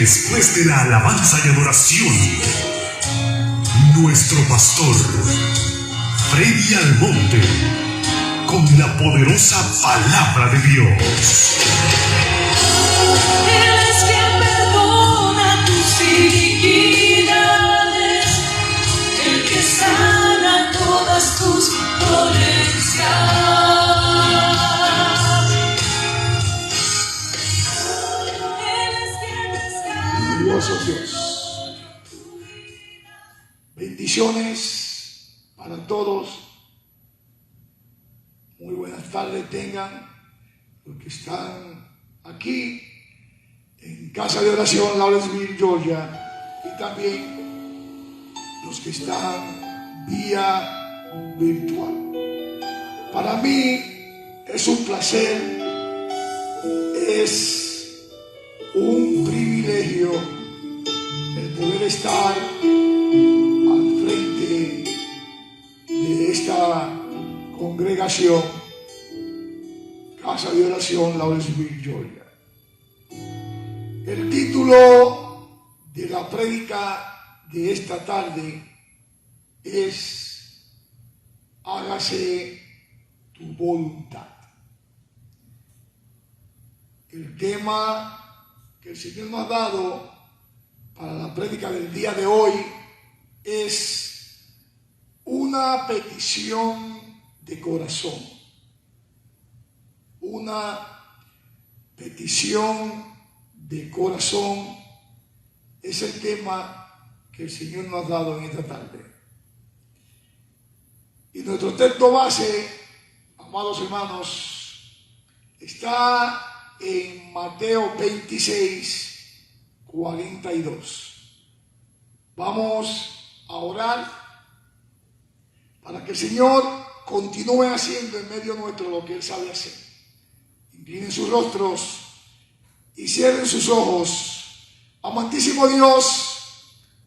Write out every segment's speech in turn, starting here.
después de la alabanza y adoración, nuestro pastor, Freddy Almonte, con la poderosa palabra de Dios. Él es quien perdona tus iniquidades, el que sana todas tus dolencias. Glorioso Dios. Bendiciones para todos. Muy buenas tardes tengan los que están aquí en Casa de Oración Lawrenceville, Georgia, y también los que están vía virtual. Para mí es un placer, es un privilegio el poder estar al frente de esta congregación Casa de Oración Lawrenceville, Georgia. El título de la prédica de esta tarde es Hágase tu voluntad. El tema que el Señor nos ha dado para la prédica del día de hoy es una petición de corazón. Una petición de corazón es el tema que el Señor nos ha dado en esta tarde. Y nuestro texto base, amados hermanos, está en Mateo 26, 42. Vamos a orar para que el Señor continúe haciendo en medio nuestro lo que Él sabe hacer. Inclinen sus rostros y cierren sus ojos. Amantísimo Dios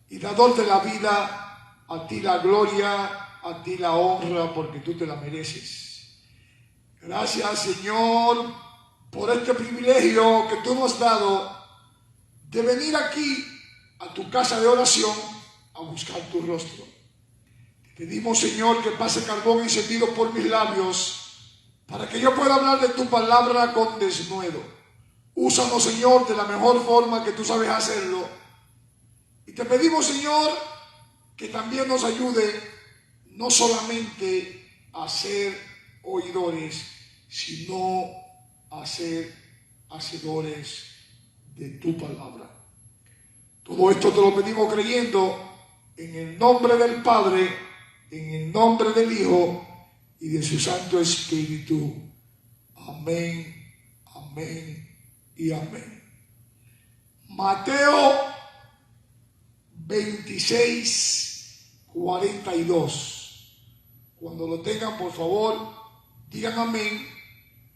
y dador de la vida, a ti la gloria, a ti la honra, porque tú te la mereces. Gracias, Señor, por este privilegio que tú nos has dado de venir aquí a tu casa de oración a buscar tu rostro. Te pedimos, Señor, que pase carbón encendido por mis labios para que yo pueda hablar de tu palabra con denuedo. Úsanos, Señor, de la mejor forma que tú sabes hacerlo. Y te pedimos, Señor, que también nos ayude no solamente a ser oidores, sino a ser hacedores de tu palabra. Todo esto te lo pedimos creyendo en el nombre del Padre, en el nombre del Hijo y de su Santo Espíritu. Amén, amén y amén. Mateo 26, 42. Cuando lo tengan, por favor, digan amén.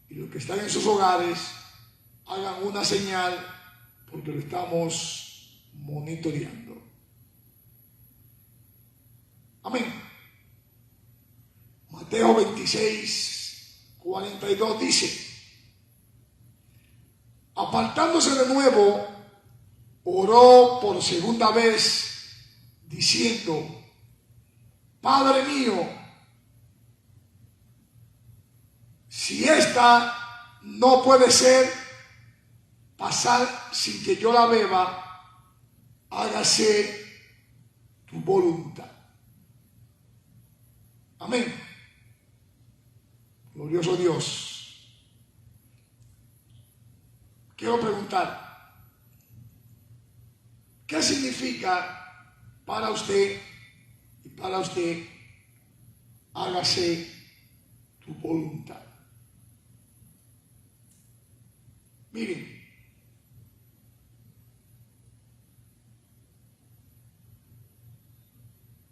Y los que están en sus hogares, hagan una señal porque lo estamos monitoreando. Amén. Mateo 26, 42 dice: apartándose de nuevo, oró por segunda vez, diciendo: Padre mío, si esta no puede ser pasar sin que yo la beba, hágase tu voluntad. Amén. Glorioso Dios. Quiero preguntar, ¿qué significa para usted y para usted hágase tu voluntad? Miren,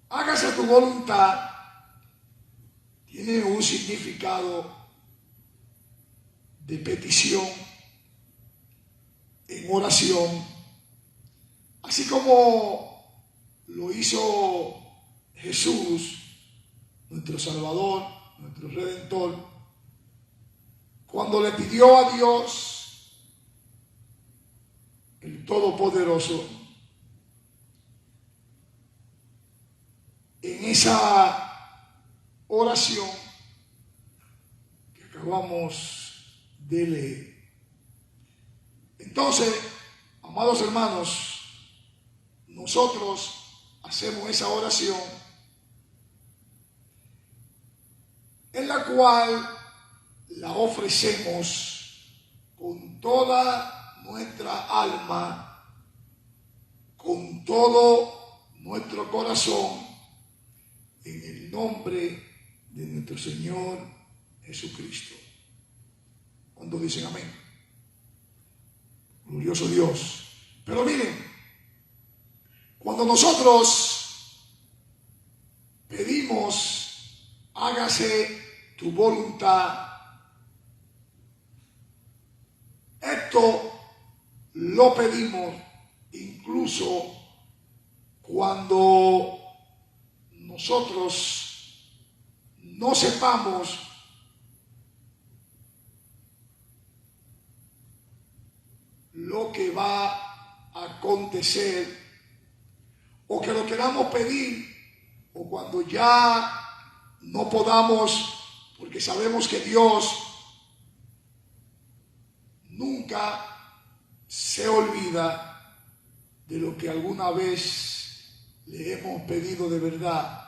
hágase tu voluntad tiene un significado de petición, en oración, así como lo hizo Jesús, nuestro Salvador, nuestro Redentor, cuando le pidió a Dios el el Todopoderoso en esa oración que acabamos de leer. Entonces, amados hermanos, nosotros hacemos esa oración en la cual la ofrecemos con toda nuestra alma, con todo nuestro corazón, en el nombre de nuestro Señor Jesucristo. Cuando dicen amén. Glorioso Dios. Pero miren, cuando nosotros pedimos, hágase tu voluntad, esto lo pedimos incluso cuando nosotros no sepamos lo que va a acontecer, o que lo queramos pedir, o cuando ya no podamos, porque sabemos que Dios nunca se olvida de lo que alguna vez le hemos pedido de verdad.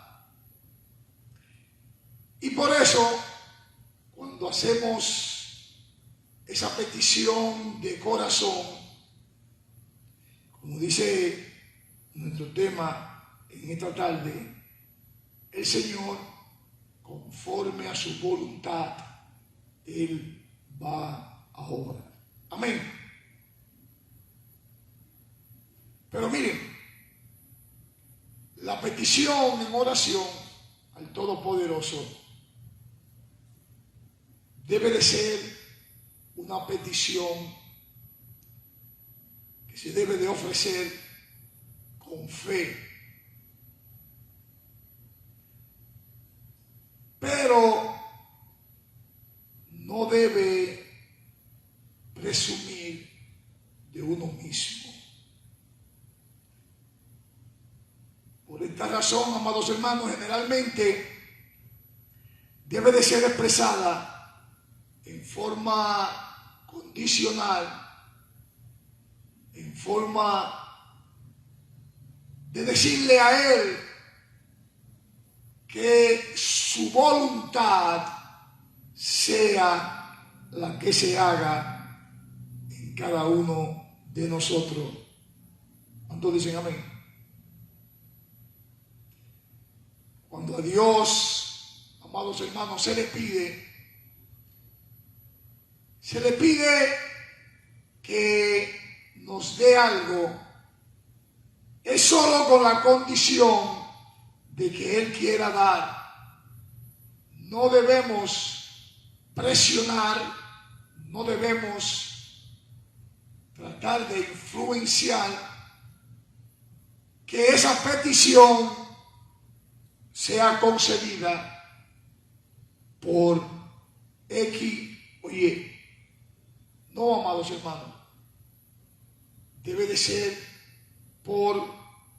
Y por eso, cuando hacemos esa petición de corazón, como dice nuestro tema en esta tarde, el Señor, conforme a su voluntad, Él va a obrar. Amén. Pero miren, la petición en oración al Todopoderoso debe de ser una petición que se debe de ofrecer con fe. Pero no debe presumir de uno mismo. Por esta razón, amados hermanos, generalmente debe de ser expresada en forma condicional, en forma de decirle a Él que su voluntad sea la que se haga en cada uno de nosotros. ¿Cuántos dicen amén? Cuando a Dios, amados hermanos, se le pide que nos dé algo, es solo con la condición de que Él quiera dar. No debemos presionar, no debemos tratar de influenciar que esa petición sea concedida por X o Y. No, amados hermanos, debe de ser por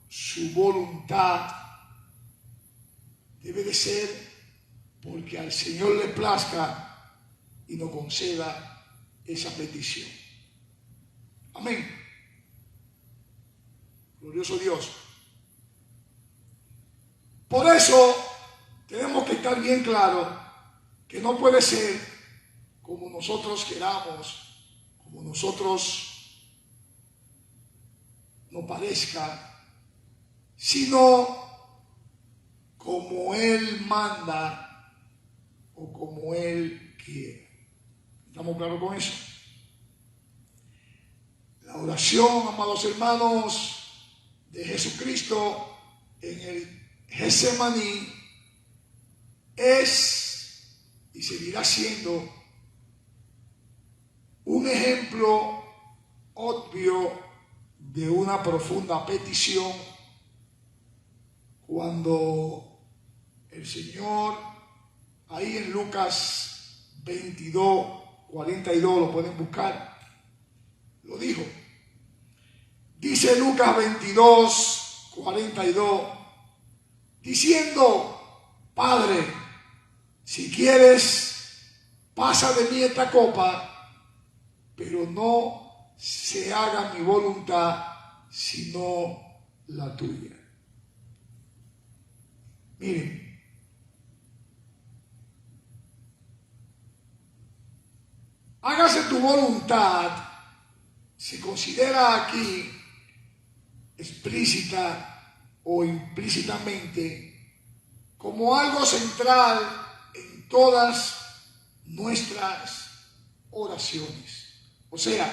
su voluntad, debe de ser porque al Señor le plazca y nos conceda esa petición. Amén. Glorioso Dios. Por eso tenemos que estar bien claros que no puede ser como nosotros queramos, como nosotros nos parezca, sino como Él manda o como Él quiere. ¿Estamos claros con eso? La oración, amados hermanos, de Jesucristo en el Getsemaní es y seguirá siendo un ejemplo obvio de una profunda petición cuando el Señor, ahí en Lucas 22, 42, lo pueden buscar, lo dijo: Dice Lucas 22, 42, diciendo: Padre, si quieres, pasa de mí esta copa, pero no se haga mi voluntad, sino la tuya. Miren, hágase tu voluntad, se considera aquí explícita o implícitamente como algo central en todas nuestras oraciones. O sea,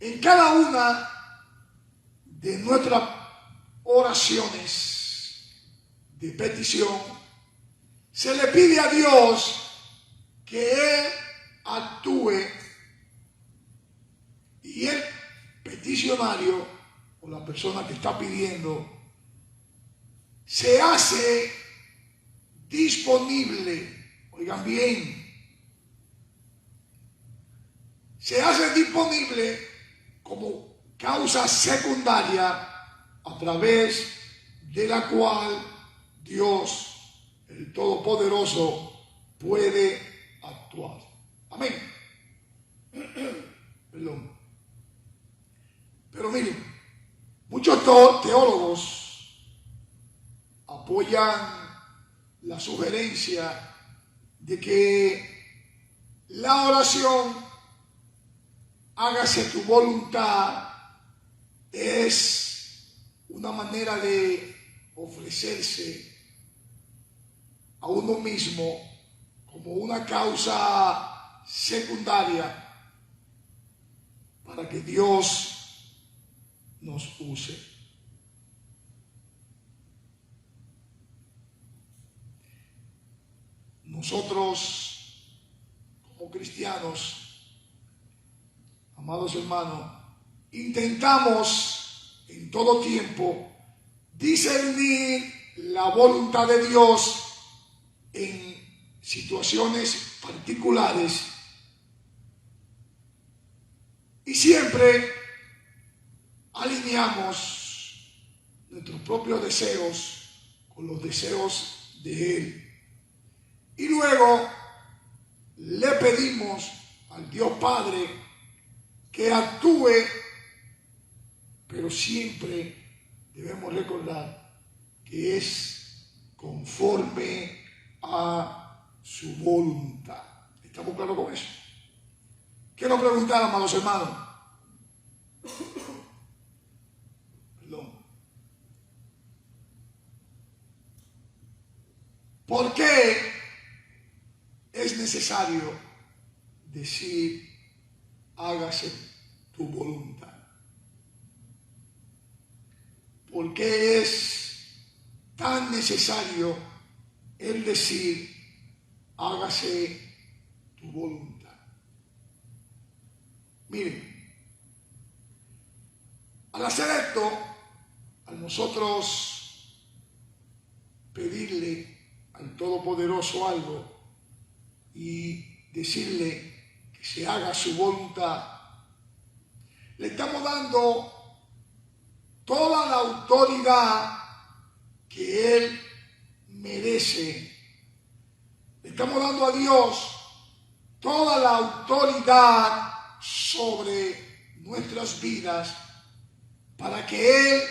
en cada una de nuestras oraciones de petición se le pide a Dios que Él actúe, y el peticionario o la persona que está pidiendo se hace disponible. Oigan bien, se hace disponible como causa secundaria a través de la cual Dios, el Todopoderoso, puede actuar. Amén. Perdón. Pero miren, muchos teólogos apoyan la sugerencia de que la oración, hágase tu voluntad, es una manera de ofrecerse a uno mismo como una causa secundaria para que Dios nos use. Nosotros, como cristianos, amados hermanos, intentamos en todo tiempo discernir la voluntad de Dios en situaciones particulares, y siempre alineamos nuestros propios deseos con los deseos de Él. Y luego le pedimos al Dios Padre que actúe, pero siempre debemos recordar que es conforme a su voluntad. ¿Estamos claros con eso? Quiero preguntar, amados hermanos, ¿por qué es necesario decir hágase tu voluntad? ¿Por qué es tan necesario el decir hágase tu voluntad? Miren, al hacer esto, al nosotros pedirle al Todopoderoso algo y decirle que se haga su voluntad, le estamos dando toda la autoridad que Él merece. Le estamos dando a Dios toda la autoridad sobre nuestras vidas para que Él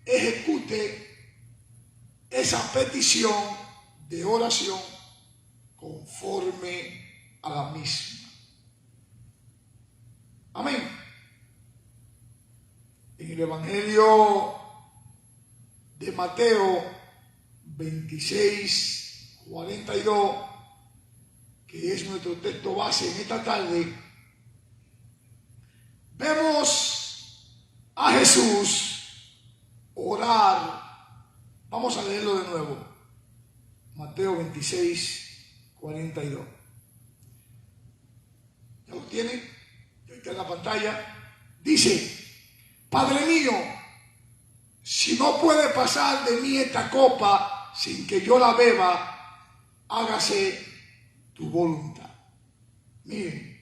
ejecute esa petición de oración conforme a la misma. Amén. En el Evangelio de Mateo 26, 42, que es nuestro texto base en esta tarde, vemos a Jesús orar. Vamos a leerlo de nuevo. Mateo 26, 42. ¿Ya lo tienen? Ya está en la pantalla. Dice: Padre mío, si no puede pasar de mí esta copa sin que yo la beba, hágase tu voluntad. Miren,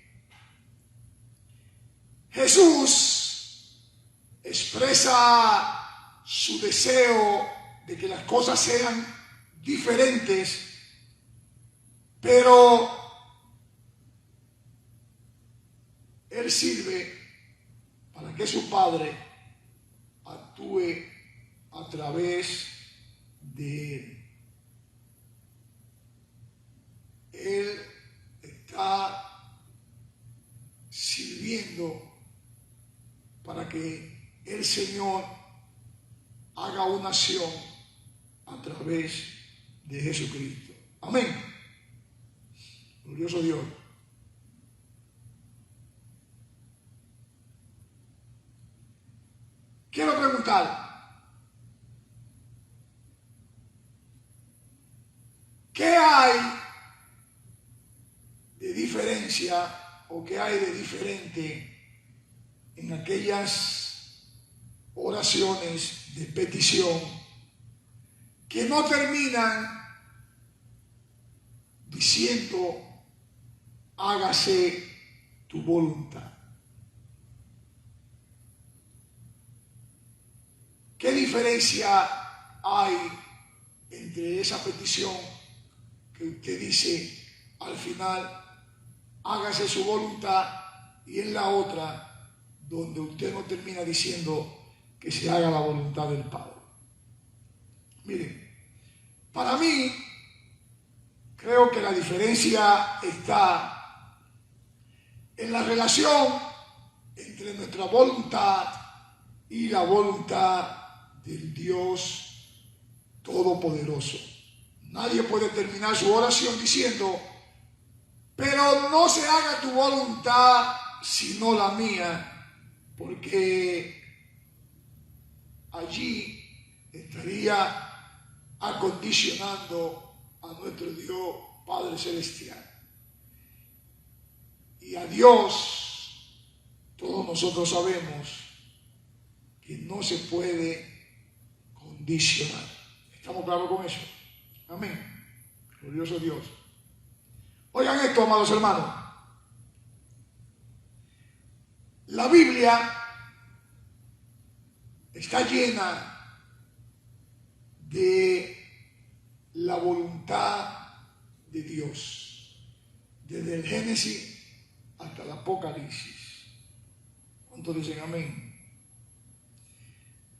Jesús expresa su deseo de que las cosas sean diferentes, pero Él sirve para que su Padre actúe a través de Él. Él está sirviendo para que el Señor haga una acción a través de Jesucristo. Amén. Glorioso Dios. Quiero preguntar, ¿qué hay de diferencia o qué hay de diferente en aquellas oraciones de petición que no terminan diciendo hágase tu voluntad? ¿Qué diferencia hay entre esa petición que usted dice al final hágase su voluntad y en la otra donde usted no termina diciendo que se haga la voluntad del Padre? Miren, para mí creo que la diferencia está en la relación entre nuestra voluntad y la voluntad del Dios Todopoderoso. Nadie puede terminar su oración diciendo, pero no se haga tu voluntad sino la mía, porque allí estaría acondicionando a nuestro Dios Padre Celestial. Y a Dios todos nosotros sabemos que no se puede condicionar. ¿Estamos claros con eso? Amén. Glorioso Dios. Oigan esto, amados hermanos. La Biblia está llena de la voluntad de Dios, desde el Génesis hasta el Apocalipsis. ¿Cuántos dicen amén?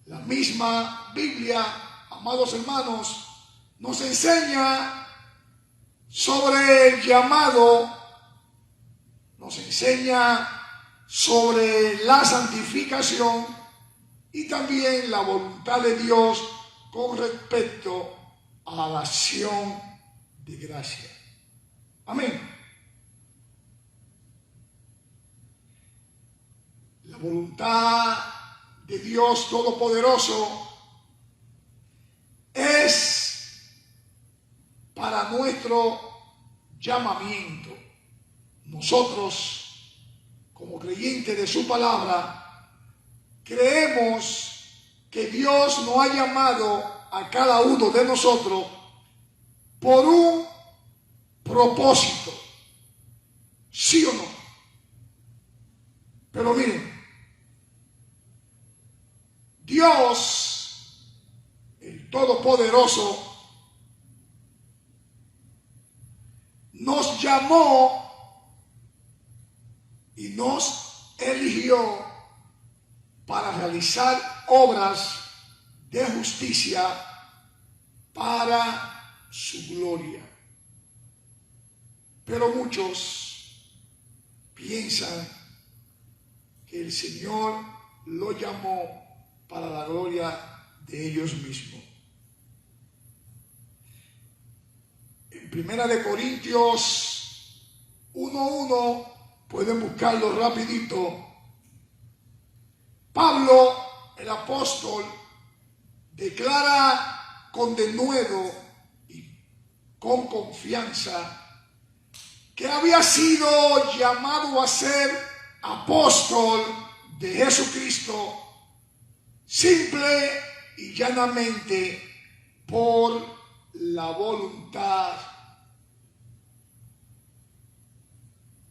La misma Biblia, amados hermanos, nos enseña sobre el llamado, nos enseña sobre la santificación y también la voluntad de Dios con respecto a la acción de gracia. Amén. La voluntad de Dios Todopoderoso es para nuestro llamamiento. Nosotros, como creyentes de su palabra, creemos que Dios nos ha llamado a cada uno de nosotros por un propósito, ¿sí o no? Pero miren, Dios, el Todopoderoso, nos llamó y nos eligió para realizar obras de justicia para su gloria. Pero muchos piensan que el Señor lo llamó para la gloria de ellos mismos. En 1 Corintios 1:1, pueden buscarlo rapidito, Pablo, el apóstol, declara con denuedo y con confianza que había sido llamado a ser apóstol de Jesucristo simple y llanamente por la voluntad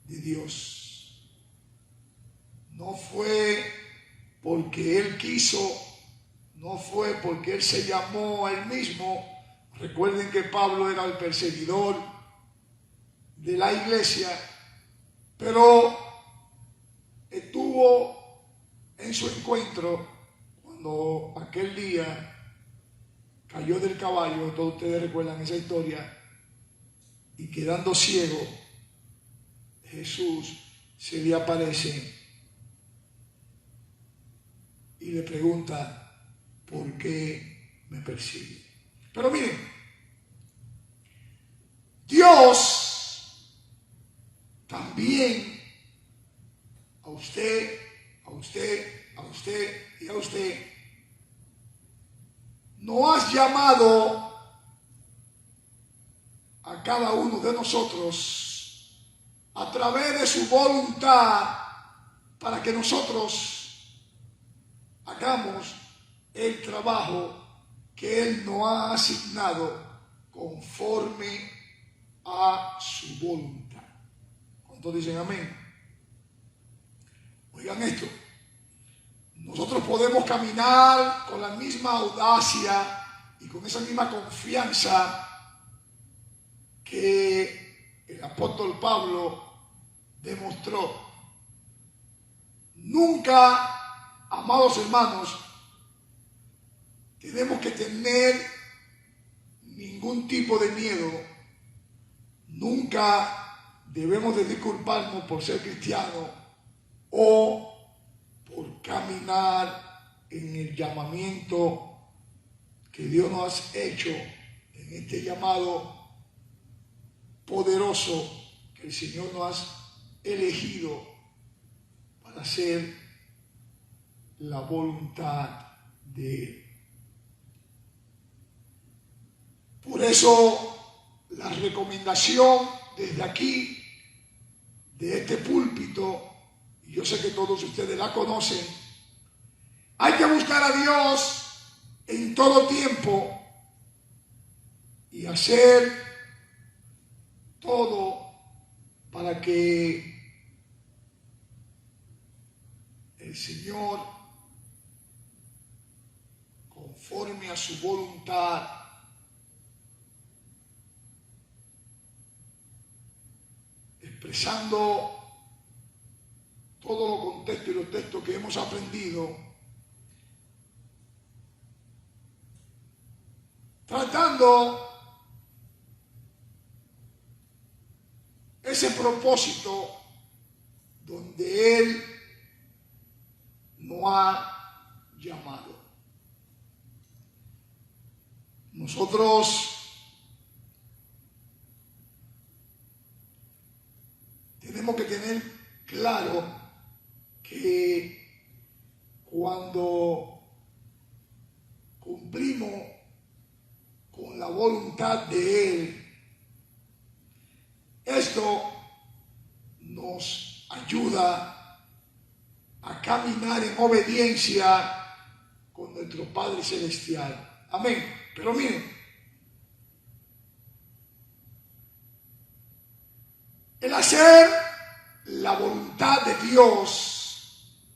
de Dios. no fue porque Él quiso, no fue porque Él se llamó a Él mismo. Recuerden que Pablo era el perseguidor de la iglesia, pero estuvo en su encuentro cuando aquel día cayó del caballo, todos ustedes recuerdan esa historia, y quedando ciego, Jesús se le aparece y le pregunta: ¿por qué me persigue? Pero miren, Dios también a usted y a usted nos has llamado a cada uno de nosotros a través de su voluntad para que nosotros hagamos el trabajo que Él nos ha asignado conforme a su voluntad. ¿Cuántos dicen amén? Oigan esto. Nosotros podemos caminar con la misma audacia y con esa misma confianza que el apóstol Pablo demostró. Nunca, amados hermanos, tenemos que tener ningún tipo de miedo. Nunca debemos de disculparnos por ser cristianos o por caminar en el llamamiento que Dios nos ha hecho, en este llamado poderoso que el Señor nos ha elegido para hacer la voluntad de Él. Por eso la recomendación desde aquí, de este púlpito, y yo sé que todos ustedes la conocen, hay que buscar a Dios en todo tiempo y hacer todo para que el Señor, conforme a su voluntad, expresando todos los contextos y los textos que hemos aprendido, tratando ese propósito donde Él nos ha llamado. Nosotros tenemos que tener claro que cuando cumplimos con la voluntad de Él, esto nos ayuda a caminar en obediencia con nuestro Padre Celestial. Amén. Pero miren, el hacer la voluntad de Dios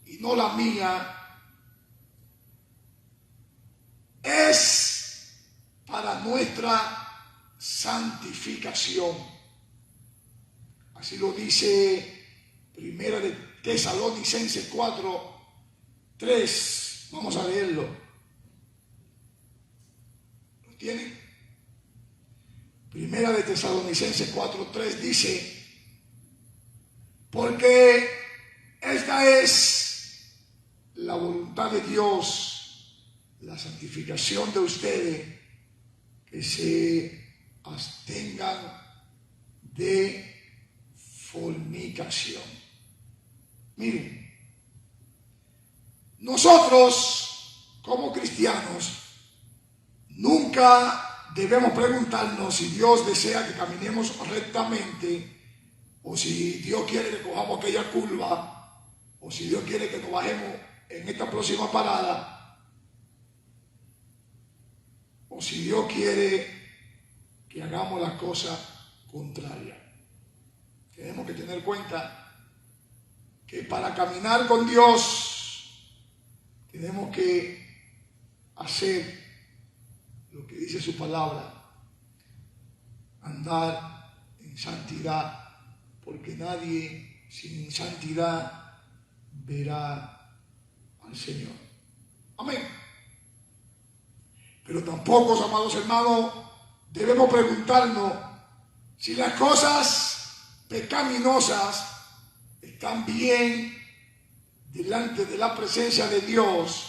y no la mía es para nuestra santificación. Así lo dice Primera de Tesalonicenses 4:3. Vamos a leerlo. ¿Lo tienen? Primera de Tesalonicenses 4:3 dice: porque esta es la voluntad de Dios, la santificación de ustedes, que se abstengan de fornicación. Miren, nosotros como cristianos nunca debemos preguntarnos si Dios desea que caminemos rectamente, o si Dios quiere que cojamos aquella curva, o si Dios quiere que nos bajemos en esta próxima parada, o si Dios quiere que hagamos la cosa contraria. Tenemos que tener cuenta que para caminar con Dios tenemos que hacer lo que dice su palabra, andar en santidad, porque nadie sin santidad verá al Señor. Amén. Pero tampoco, amados hermanos, debemos preguntarnos si las cosas pecaminosas están bien delante de la presencia de Dios,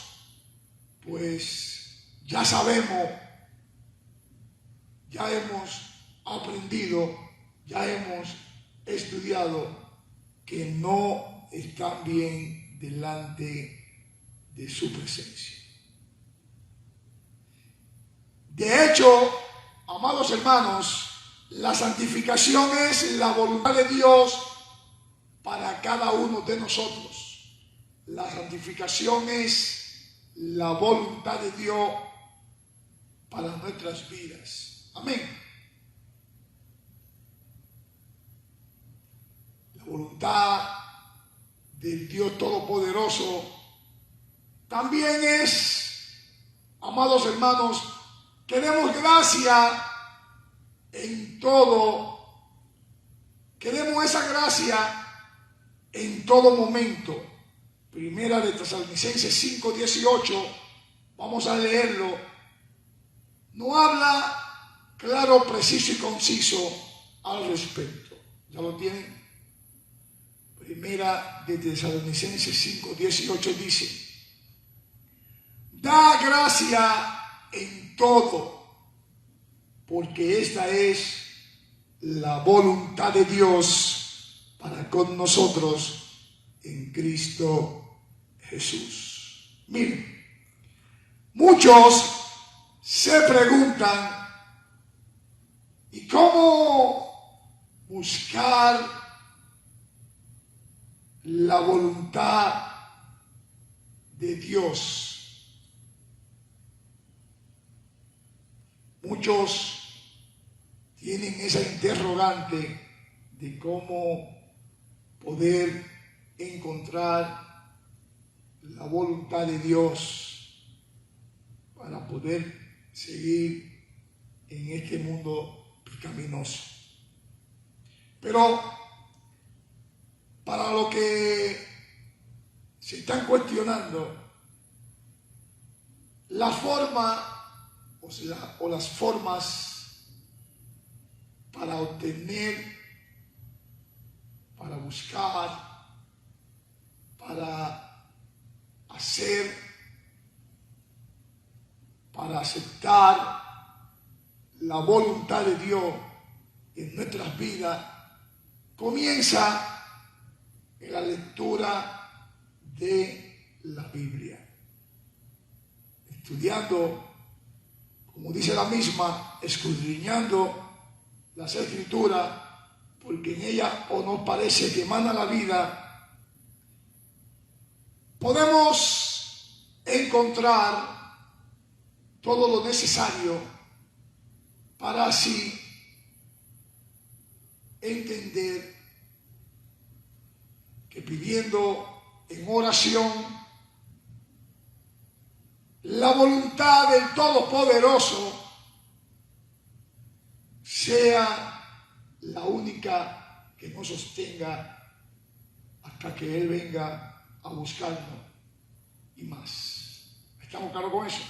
pues ya sabemos, ya hemos aprendido, ya hemos estudiado que no están bien delante de su presencia. De hecho, amados hermanos, la santificación es la voluntad de Dios para cada uno de nosotros. La santificación es la voluntad de Dios para nuestras vidas. Amén. La voluntad del Dios Todopoderoso también es, amados hermanos, que demos gracia en todo, que demos esa gracia en todo momento. Primera de Tesalonicenses 5:18, vamos a leerlo. No habla claro, preciso y conciso al respecto. ¿Ya lo tienen? Primera de Tesalonicenses 5:18 dice: da gracia en todo, porque esta es la voluntad de Dios para con nosotros en Cristo Jesús. Miren, muchos se preguntan: ¿y cómo buscar la voluntad de Dios? Muchos tienen esa interrogante de cómo poder encontrar la voluntad de Dios para poder seguir en este mundo pecaminoso. Pero para lo que se están cuestionando, la forma o las formas para obtener, para buscar, para hacer, para aceptar la voluntad de Dios en nuestras vidas, comienza en la lectura de la Biblia, estudiando, como dice la misma, escudriñando las Escrituras, porque en ella o nos parece que emana la vida, podemos encontrar todo lo necesario para así entender que pidiendo en oración la voluntad del Todopoderoso sea la única que nos sostenga hasta que Él venga a buscarnos y más. ¿Estamos claros con eso?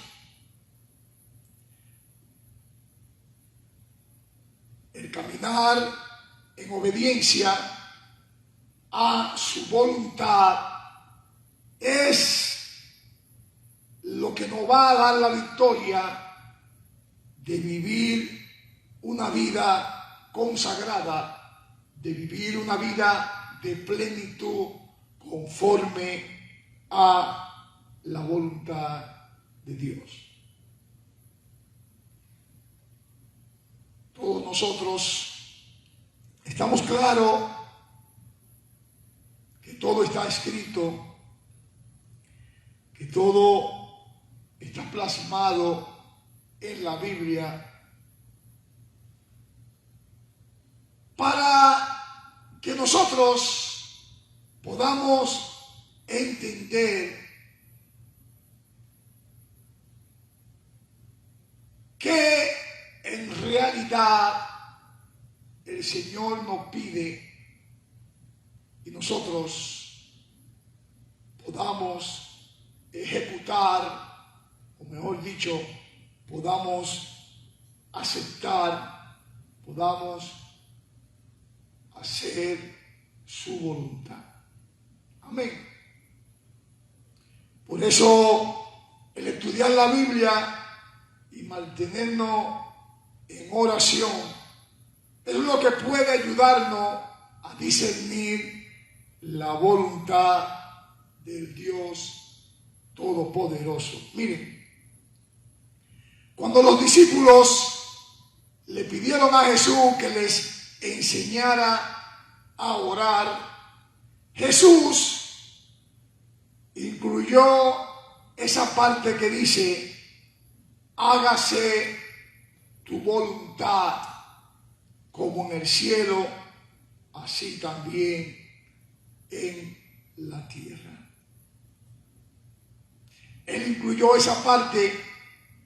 El caminar en obediencia a su voluntad es lo que nos va a dar la victoria de vivir una vida consagrada, de vivir una vida de plenitud conforme a la voluntad de Dios. Todos nosotros estamos claros que todo está escrito, que todo está plasmado en la Biblia para que nosotros podamos entender que en realidad el Señor nos pide y nosotros podamos ejecutar, o mejor dicho, podamos aceptar, podamos hacer su voluntad. Amén. Por eso el estudiar la Biblia y mantenernos en oración es lo que puede ayudarnos a discernir la voluntad del Dios Todopoderoso. Miren, cuando los discípulos le pidieron a Jesús que les enseñara a orar, Jesús incluyó esa parte que dice: hágase tu voluntad como en el cielo, así también en la tierra. Él incluyó esa parte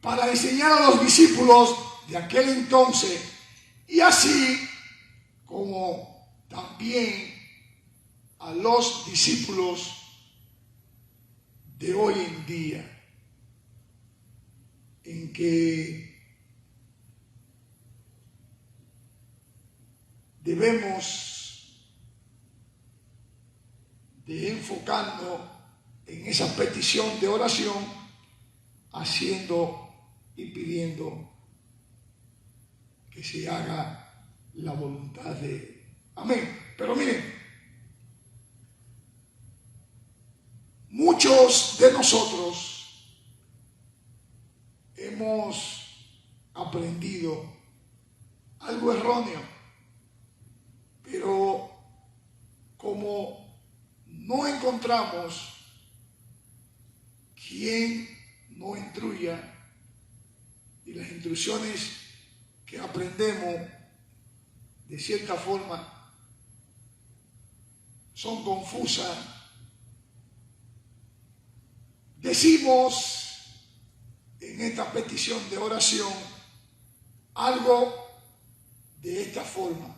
para enseñar a los discípulos de aquel entonces, y así como también a los discípulos de hoy en día, en que debemos de enfocarnos en esa petición de oración, haciendo y pidiendo que se haga la voluntad de Él. Amén. Pero miren, muchos de nosotros hemos aprendido algo erróneo, pero como no encontramos quien nos instruya y las instrucciones que aprendemos de cierta forma son confusas, decimos en esta petición de oración algo de esta forma.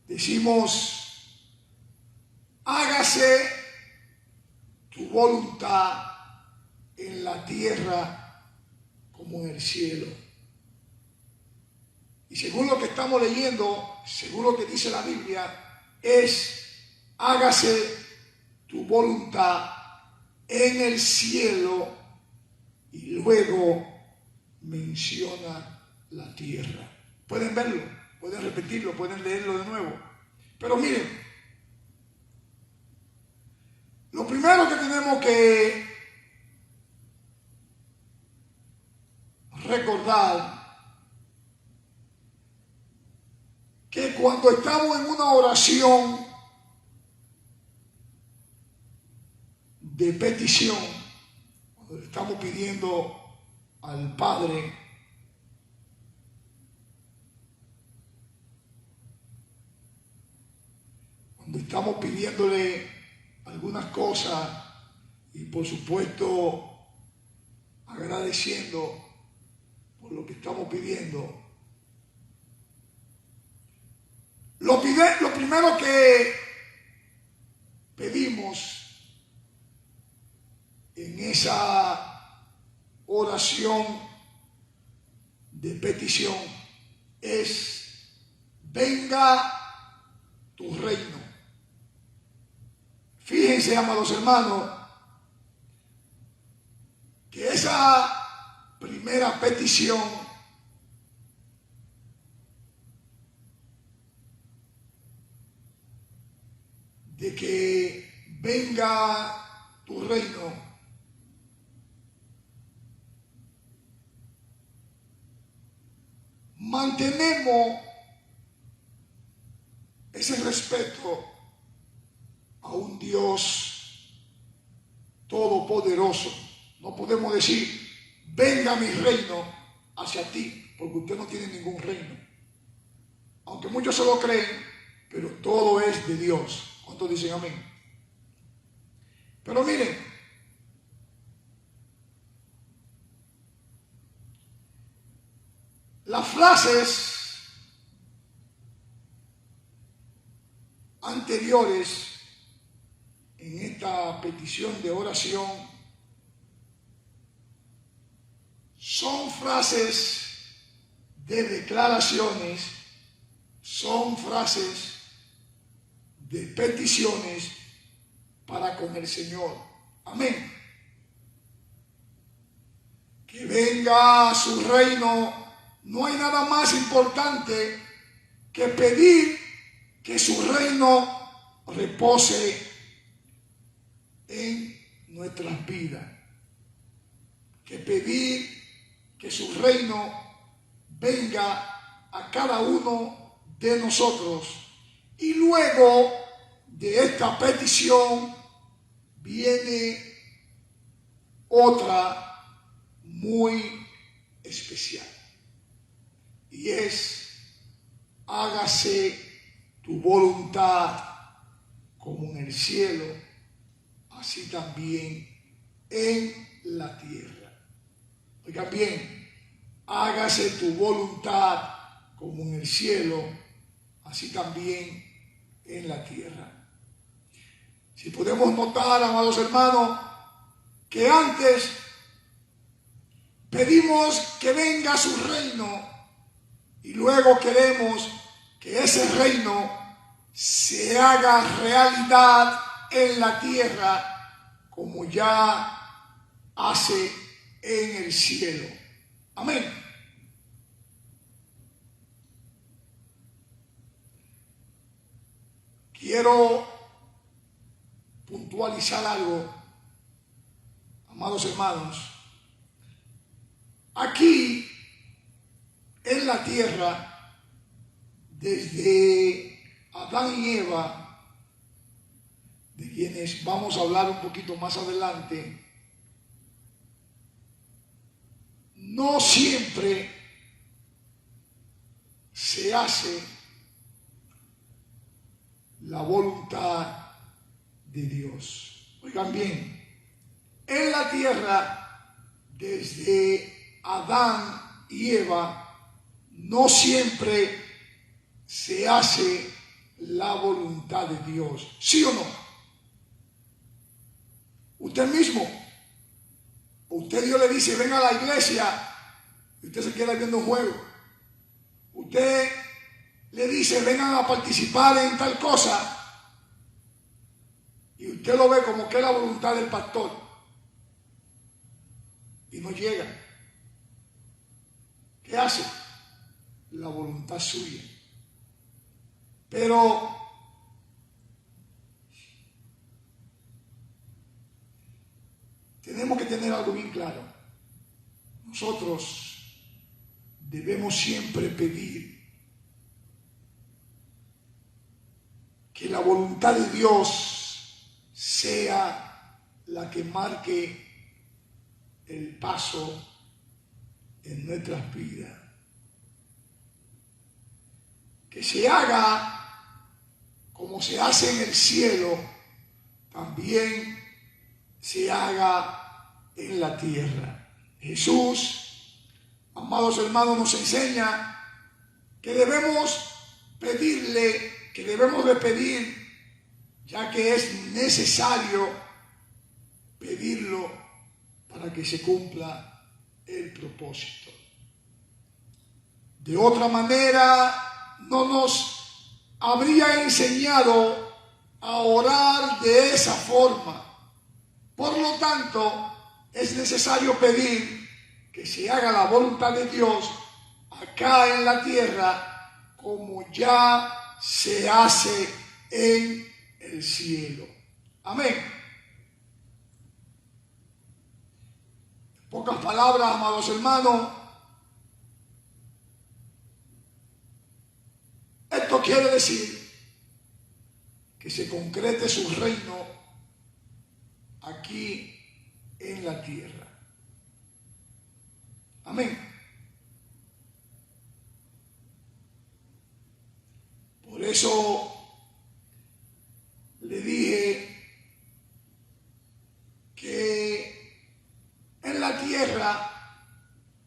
Decimos: hágase tu voluntad en la tierra como en el cielo. Y según lo que estamos leyendo, según lo que dice la Biblia, es: hágase tu voluntad en el cielo, y luego menciona la tierra. Pueden verlo, pueden repetirlo, pueden leerlo de nuevo. Pero miren, lo primero que tenemos que recordar, que cuando estamos en una oración de petición, cuando le estamos pidiendo al Padre, cuando estamos pidiéndole algunas cosas y por supuesto agradeciendo por lo que estamos pidiendo, lo primero que pedimos en esa oración de petición es: venga tu reino. Fíjense, amados hermanos, que esa primera petición de que venga tu reino mantenemos ese respeto a un Dios todopoderoso. No podemos decir: venga mi reino hacia ti, porque usted no tiene ningún reino. Aunque muchos se lo creen, pero todo es de Dios. ¿Cuántos dicen amén? Pero miren, las frases anteriores en esta petición de oración son frases de declaraciones, son frases de peticiones para con el Señor. Amén. Que venga su reino. No hay nada más importante que pedir que su reino repose en nuestras vidas. Que pedir que su reino venga a cada uno de nosotros. Y luego de esta petición viene otra muy especial. Y es: hágase tu voluntad como en el cielo, así también en la tierra. Oigan bien, hágase tu voluntad como en el cielo, así también en la tierra. Si podemos notar, amados hermanos, que antes pedimos que venga su reino y luego queremos que ese reino se haga realidad en la tierra como ya hace en el cielo. Amén. Quiero puntualizar algo, amados hermanos. Aquí en la tierra, desde Adán y Eva, de quienes vamos a hablar un poquito más adelante, no siempre se hace la voluntad de Dios. Oigan bien, en la tierra, desde Adán y Eva, no siempre se hace la voluntad de Dios. ¿Sí o no? Usted mismo, usted Dios le dice, ven a la iglesia, y usted se queda viendo un juego. Usted le dice, vengan a participar en tal cosa, y usted lo ve como que es la voluntad del pastor, y no llega. ¿Qué hace? La voluntad suya. Pero tenemos que tener algo bien claro. Nosotros debemos siempre pedir que la voluntad de Dios sea la que marque el paso en nuestras vidas. Que se haga como se hace en el cielo, también se haga en la tierra. Jesús, amados hermanos, nos enseña que debemos pedirle, que debemos de pedir, ya que es necesario pedirlo para que se cumpla el propósito. De otra manera, no nos habría enseñado a orar de esa forma. Por lo tanto, es necesario pedir que se haga la voluntad de Dios acá en la tierra como ya se hace en el cielo. Amén. En pocas palabras, amados hermanos, esto quiere decir que se concrete su reino aquí en la tierra. Amén. Por eso le dije que en la tierra,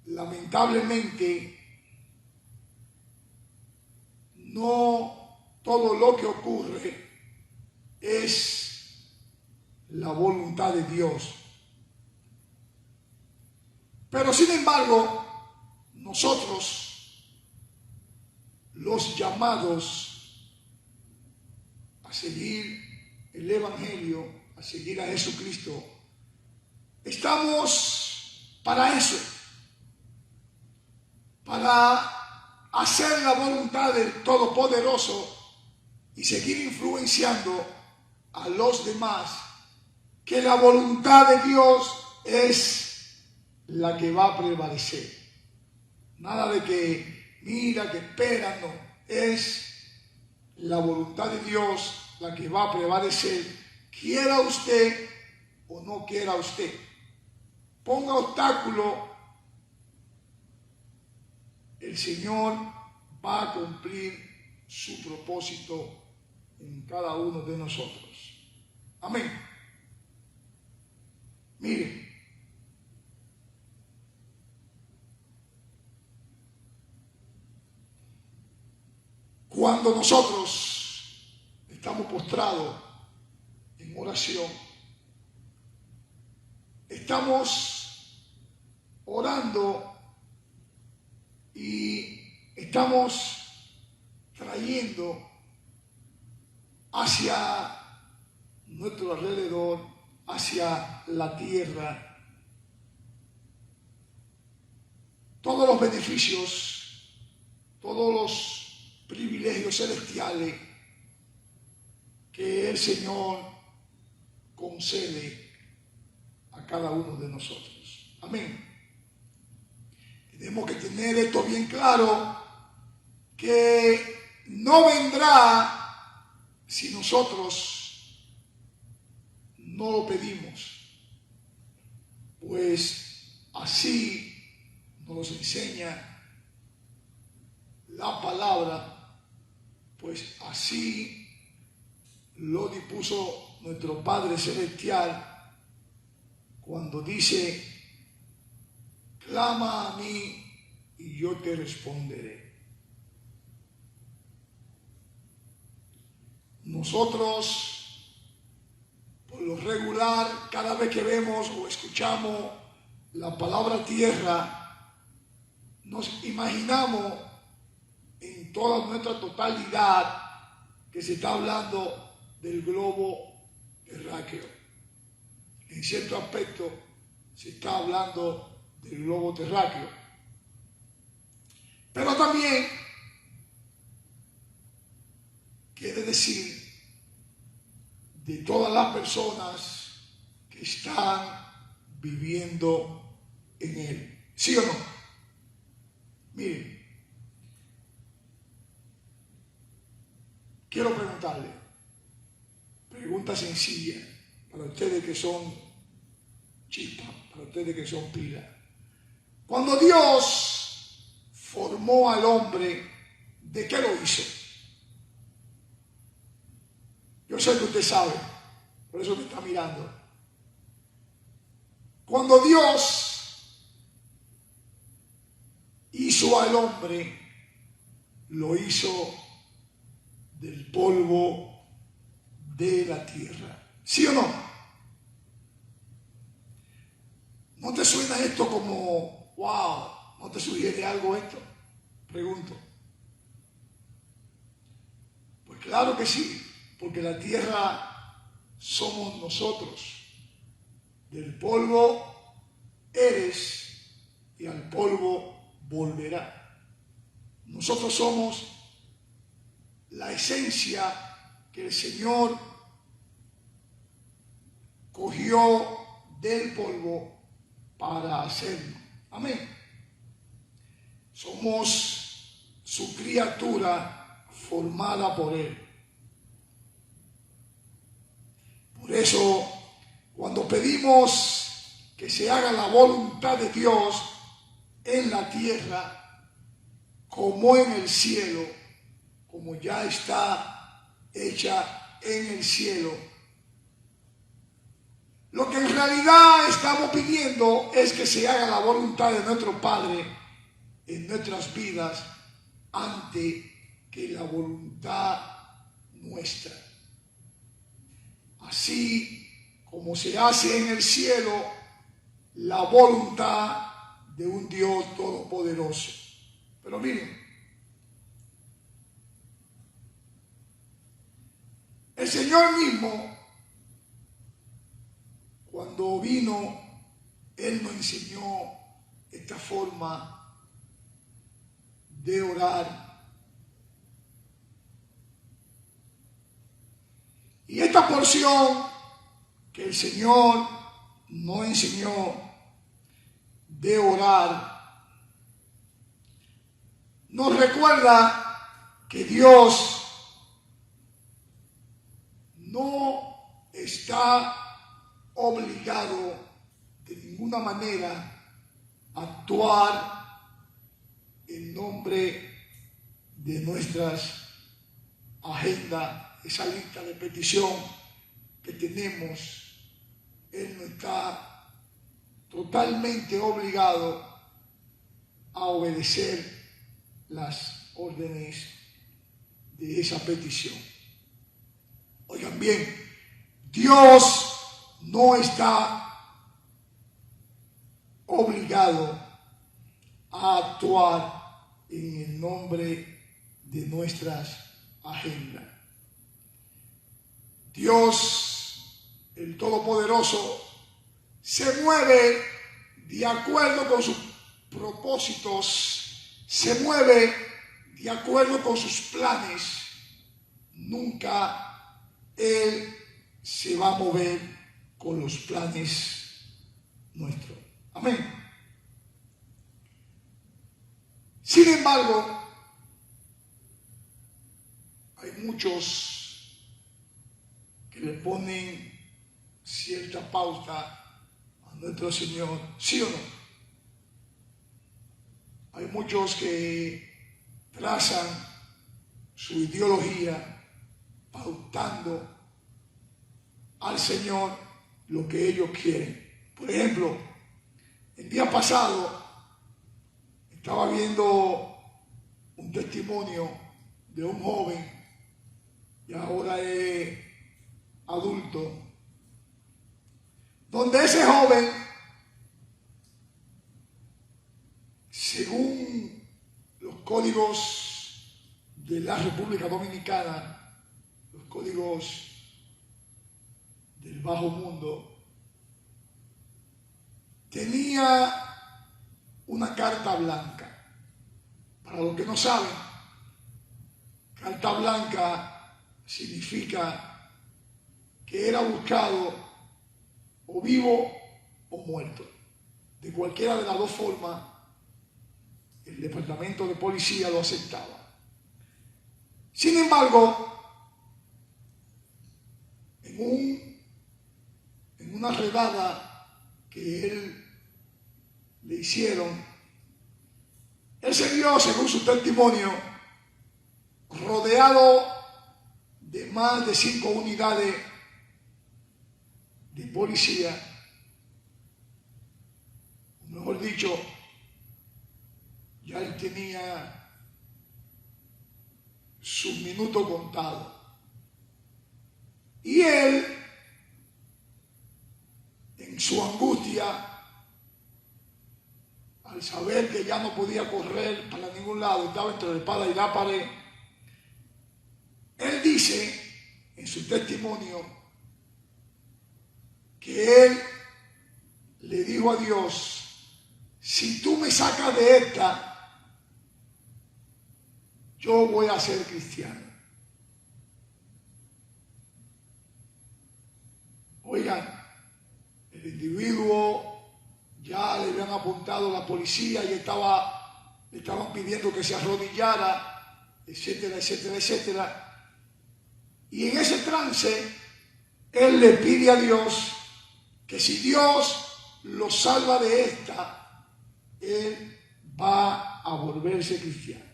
lamentablemente, no todo lo que ocurre es la voluntad de Dios. Pero sin embargo, nosotros, los llamados a seguir el Evangelio, a seguir a Jesucristo, estamos para eso, para hacer la voluntad del Todopoderoso y seguir influenciando a los demás, que la voluntad de Dios es la que va a prevalecer. Nada de que mira, que espera, no. Es la voluntad de Dios la que va a prevalecer, quiera usted o no quiera usted. Ponga obstáculo, el Señor va a cumplir su propósito en cada uno de nosotros. Amén. Miren, cuando nosotros estamos postrados en oración, estamos orando y estamos trayendo hacia nuestro alrededor, hacia la tierra, todos los beneficios, todos los privilegios celestiales que el Señor concede a cada uno de nosotros. Amén. Tenemos que tener esto bien claro, que no vendrá si nosotros no lo pedimos, pues así nos enseña la palabra, pues así lo dispuso nuestro Padre Celestial cuando dice: clama a mí y yo te responderé. Nosotros, por lo regular, cada vez que vemos o escuchamos la palabra tierra, nos imaginamos en toda nuestra totalidad que se está hablando del globo terráqueo. En cierto aspecto se está hablando del globo terráqueo. Pero también quiere decir de todas las personas que están viviendo en él. ¿Sí o no? Miren, quiero preguntarle, pregunta sencilla para ustedes que son chispas, para ustedes que son pilas. Cuando Dios formó al hombre, ¿de qué lo hizo? Yo sé que usted sabe, por eso me está mirando. Cuando Dios hizo al hombre, lo hizo del polvo de la tierra. ¿Sí o no? ¿No te suena esto como, wow, no te sugiere algo esto? Pregunto. Pues claro que sí, porque la tierra somos nosotros. Del polvo eres y al polvo volverá. Nosotros somos la esencia que el Señor cogió del polvo para hacerlo. Amén. Somos su criatura formada por Él. Por eso, cuando pedimos que se haga la voluntad de Dios en la tierra como en el cielo, como ya está hecha en el cielo. Lo que en realidad estamos pidiendo es que se haga la voluntad de nuestro Padre en nuestras vidas antes que la voluntad nuestra. Así como se hace en el cielo la voluntad de un Dios todopoderoso. Pero miren, el Señor mismo, cuando vino, Él nos enseñó esta forma de orar. Y esta porción que el Señor nos enseñó de orar, nos recuerda que Dios no está obligado de ninguna manera a actuar en nombre de nuestras agendas, esa lista de petición que tenemos. Él no está totalmente obligado a obedecer las órdenes de esa petición. Oigan bien, Dios no está obligado a actuar en el nombre de nuestras agendas. Dios, el Todopoderoso, se mueve de acuerdo con sus propósitos, se mueve de acuerdo con sus planes. Nunca Él se va a mover con los planes nuestros. Amén. Sin embargo, hay muchos que le ponen cierta pauta a nuestro Señor, ¿sí o no? Hay muchos que trazan su ideología pautando al Señor lo que ellos quieren. Por ejemplo, el día pasado estaba viendo un testimonio de un joven, y ahora es adulto, donde ese joven, según los códigos de la República Dominicana, los códigos del bajo mundo, tenía una carta blanca. Para los que no saben, carta blanca significa que era buscado o vivo o muerto. De cualquiera de las dos formas, el departamento de policía lo aceptaba. Sin embargo, en una redada que él le hicieron, él se vio, según su testimonio, rodeado de más de 5 unidades de policía, o mejor dicho, ya él tenía sus minutos contados. Y él, en su angustia, al saber que ya no podía correr para ningún lado, estaba entre la espada y la pared, él dice en su testimonio que él le dijo a Dios: si tú me sacas de esta, yo voy a ser cristiano. Oigan, el individuo ya le habían apuntado a la policía y le estaban pidiendo que se arrodillara, etcétera, etcétera, etcétera. Y en ese trance, él le pide a Dios que si Dios lo salva de esta, él va a volverse cristiano.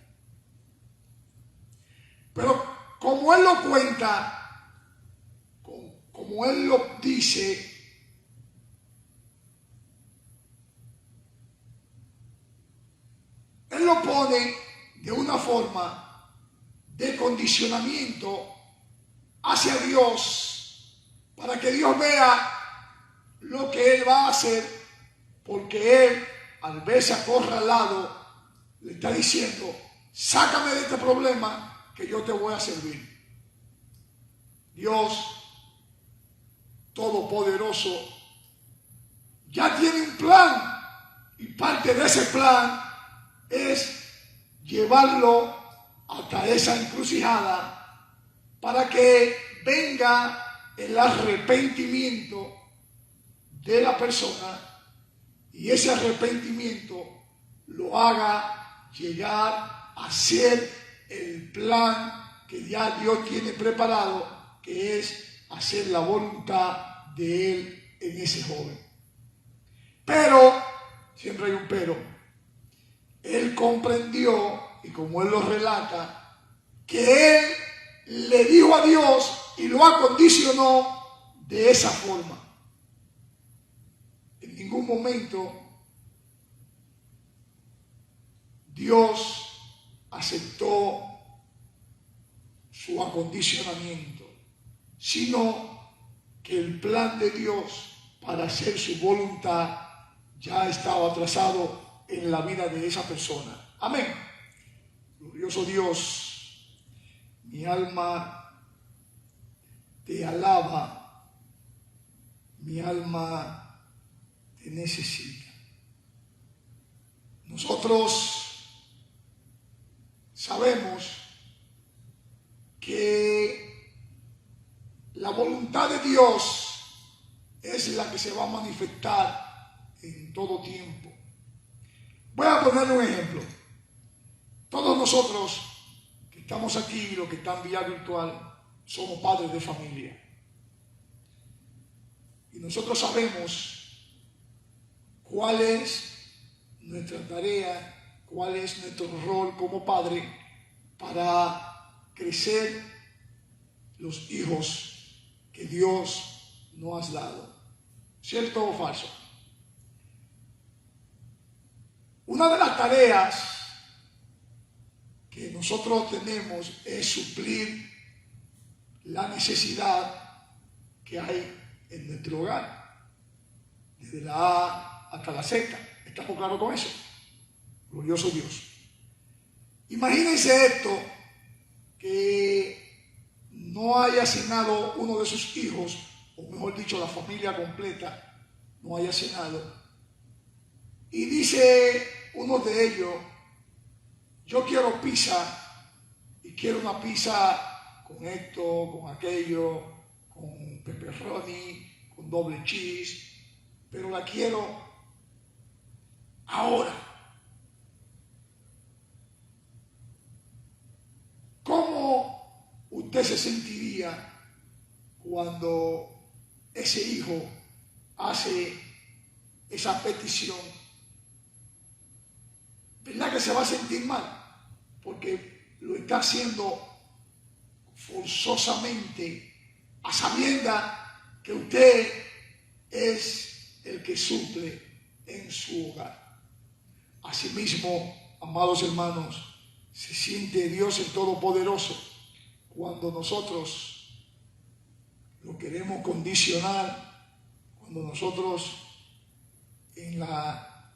Pero como él lo cuenta, como él lo dice, él lo pone de una forma de condicionamiento hacia Dios, para que Dios vea lo que él va a hacer, porque él, al verse acorralado, le está diciendo: sácame de este problema que yo te voy a servir. Dios Todopoderoso ya tiene un plan, y parte de ese plan es llevarlo hasta esa encrucijada para que venga el arrepentimiento de la persona, y ese arrepentimiento lo haga llegar a ser el plan que ya Dios tiene preparado, que es hacer la voluntad de Él en ese joven. Pero, siempre hay un pero, él comprendió, y como él lo relata, que él le dijo a Dios y lo acondicionó de esa forma. En ningún momento Dios aceptó su acondicionamiento, sino que el plan de Dios para hacer su voluntad ya estaba trazado en la vida de esa persona. Amén. Glorioso Dios, mi alma te alaba, mi alma te necesita. Nosotros sabemos que la voluntad de Dios es la que se va a manifestar en todo tiempo. Voy a ponerle un ejemplo. Todos nosotros que estamos aquí, los que están vía virtual, somos padres de familia. Y nosotros sabemos cuál es nuestra tarea, cuál es nuestro rol como padre para crecer los hijos que Dios nos ha dado. ¿Cierto o falso? Una de las tareas que nosotros tenemos es suplir la necesidad que hay en nuestro hogar, desde la A hasta la Z. ¿Estamos claros con eso? Glorioso Dios. Imagínense esto, que no haya asignado uno de sus hijos, o mejor dicho, la familia completa, no haya cenado. Y dice uno de ellos: yo quiero pizza, y quiero una pizza con esto, con aquello, con pepperoni, con doble cheese, pero la quiero ahora. ¿Cómo usted se sentiría cuando ese hijo hace esa petición? ¿Verdad que se va a sentir mal? Porque lo está haciendo forzosamente, a sabiendas que usted es el que suple en su hogar. Asimismo, amados hermanos, se siente Dios el Todopoderoso cuando nosotros lo queremos condicionar, cuando nosotros en la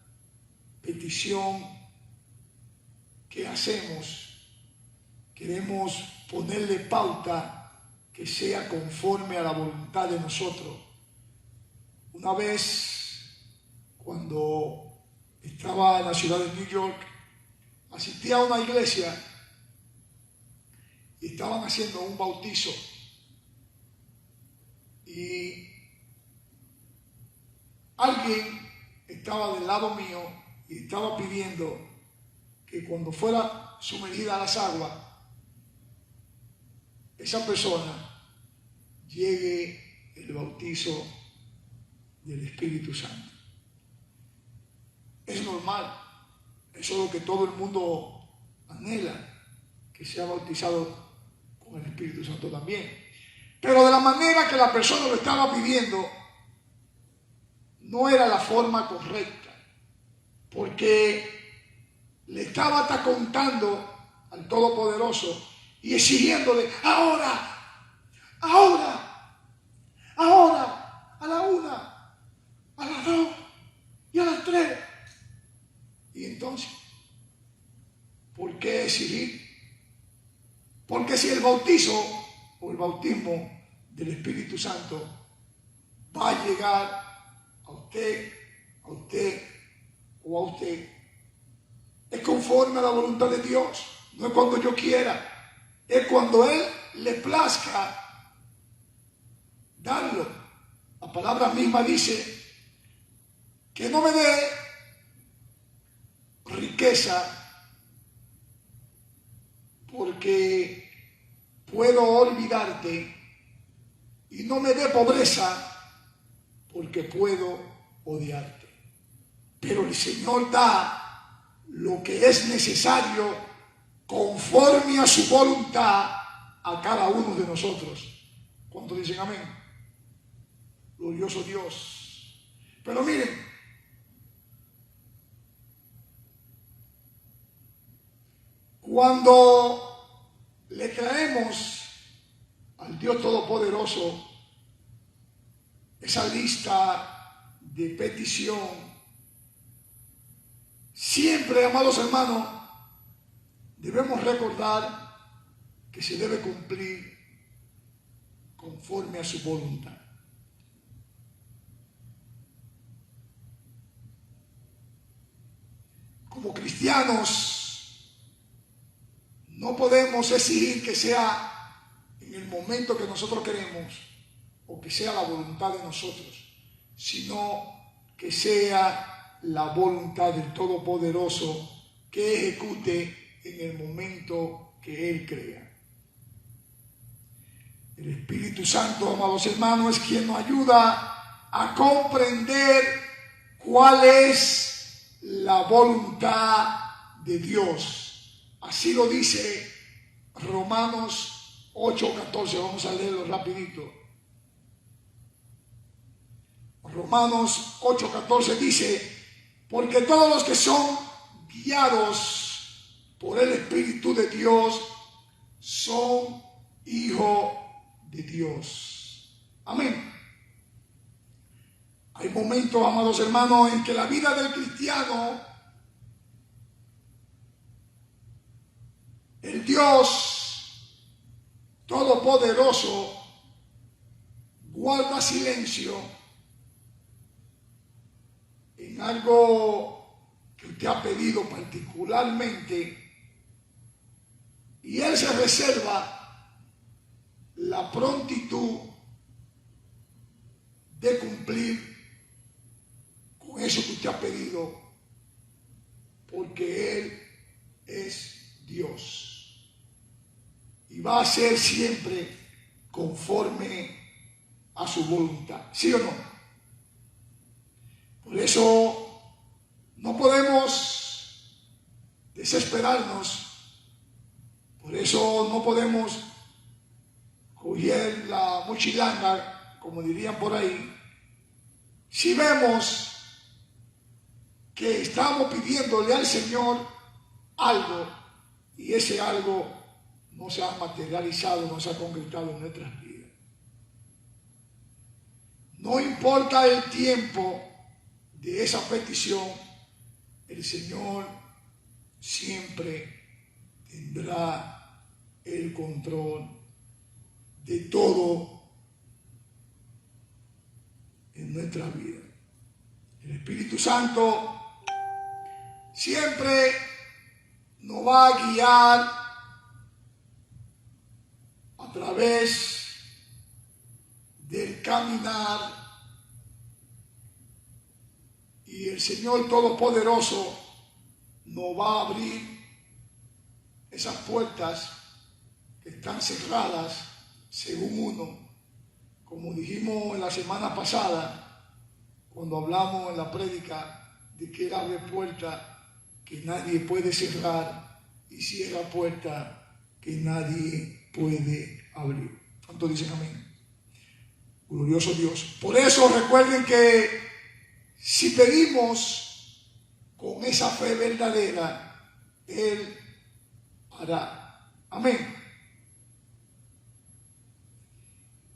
petición que hacemos queremos ponerle pauta que sea conforme a la voluntad de nosotros. Una vez, cuando estaba en la ciudad de New York, asistí a una iglesia y estaban haciendo un bautizo, y alguien estaba del lado mío y estaba pidiendo que cuando fuera sumergida a las aguas, esa persona llegue el bautizo del Espíritu Santo. Es normal, eso es lo que todo el mundo anhela, que sea bautizado con el Espíritu Santo también. Pero de la manera que la persona lo estaba pidiendo, no era la forma correcta, porque le estaba hasta contando al Todopoderoso y exigiéndole ahora, a la 1, a las 2 y a las 3. Y entonces, ¿por qué exigir? Porque si el bautizo o el bautismo del Espíritu Santo va a llegar a usted o a usted, es conforme a la voluntad de Dios. No es cuando yo quiera, es cuando Él le plazca darlo. La palabra misma dice que no me dé riqueza porque puedo olvidarte, y no me dé pobreza porque puedo odiarte. Pero el Señor da lo que es necesario conforme a su voluntad a cada uno de nosotros. ¿Cuántos dicen amén? Glorioso Dios. Pero miren, cuando le traemos al Dios Todopoderoso esa lista de petición, siempre, amados hermanos, debemos recordar que se debe cumplir conforme a su voluntad. Como cristianos, no podemos exigir que sea en el momento que nosotros queremos o que sea la voluntad de nosotros, sino que sea la voluntad del Todopoderoso que ejecute en el momento que Él crea. El Espíritu Santo, amados hermanos, es quien nos ayuda a comprender cuál es la voluntad de Dios. Así lo dice Romanos 8:14. Vamos a leerlo rapidito. Romanos 8:14 dice: porque todos los que son guiados por el Espíritu de Dios son hijos de Dios. Amén. Hay momentos, amados hermanos, en que la vida del cristiano, el Dios Todopoderoso, guarda silencio en algo que usted ha pedido particularmente, y Él se reserva la prontitud de cumplir con eso que usted ha pedido, porque Él es Dios y va a ser siempre conforme a su voluntad. ¿Sí o no? Por eso no podemos desesperarnos, por eso no podemos coger la mochilanga, como dirían por ahí, si vemos que estamos pidiéndole al Señor algo y ese algo no se ha materializado, no se ha concretado en nuestras vidas. No importa el tiempo de esa petición, el Señor siempre tendrá el control de todo en nuestra vida. El Espíritu Santo siempre nos va a guiar a través del caminar, y el Señor Todopoderoso nos va a abrir esas puertas que están cerradas según uno, como dijimos en la semana pasada cuando hablamos en la prédica de que Él abre puertas que nadie puede cerrar y cierra puertas que nadie puede abrir. ¿Cuántos dicen amén? Glorioso Dios. Por eso recuerden que si pedimos con esa fe verdadera, Él hará. Amén.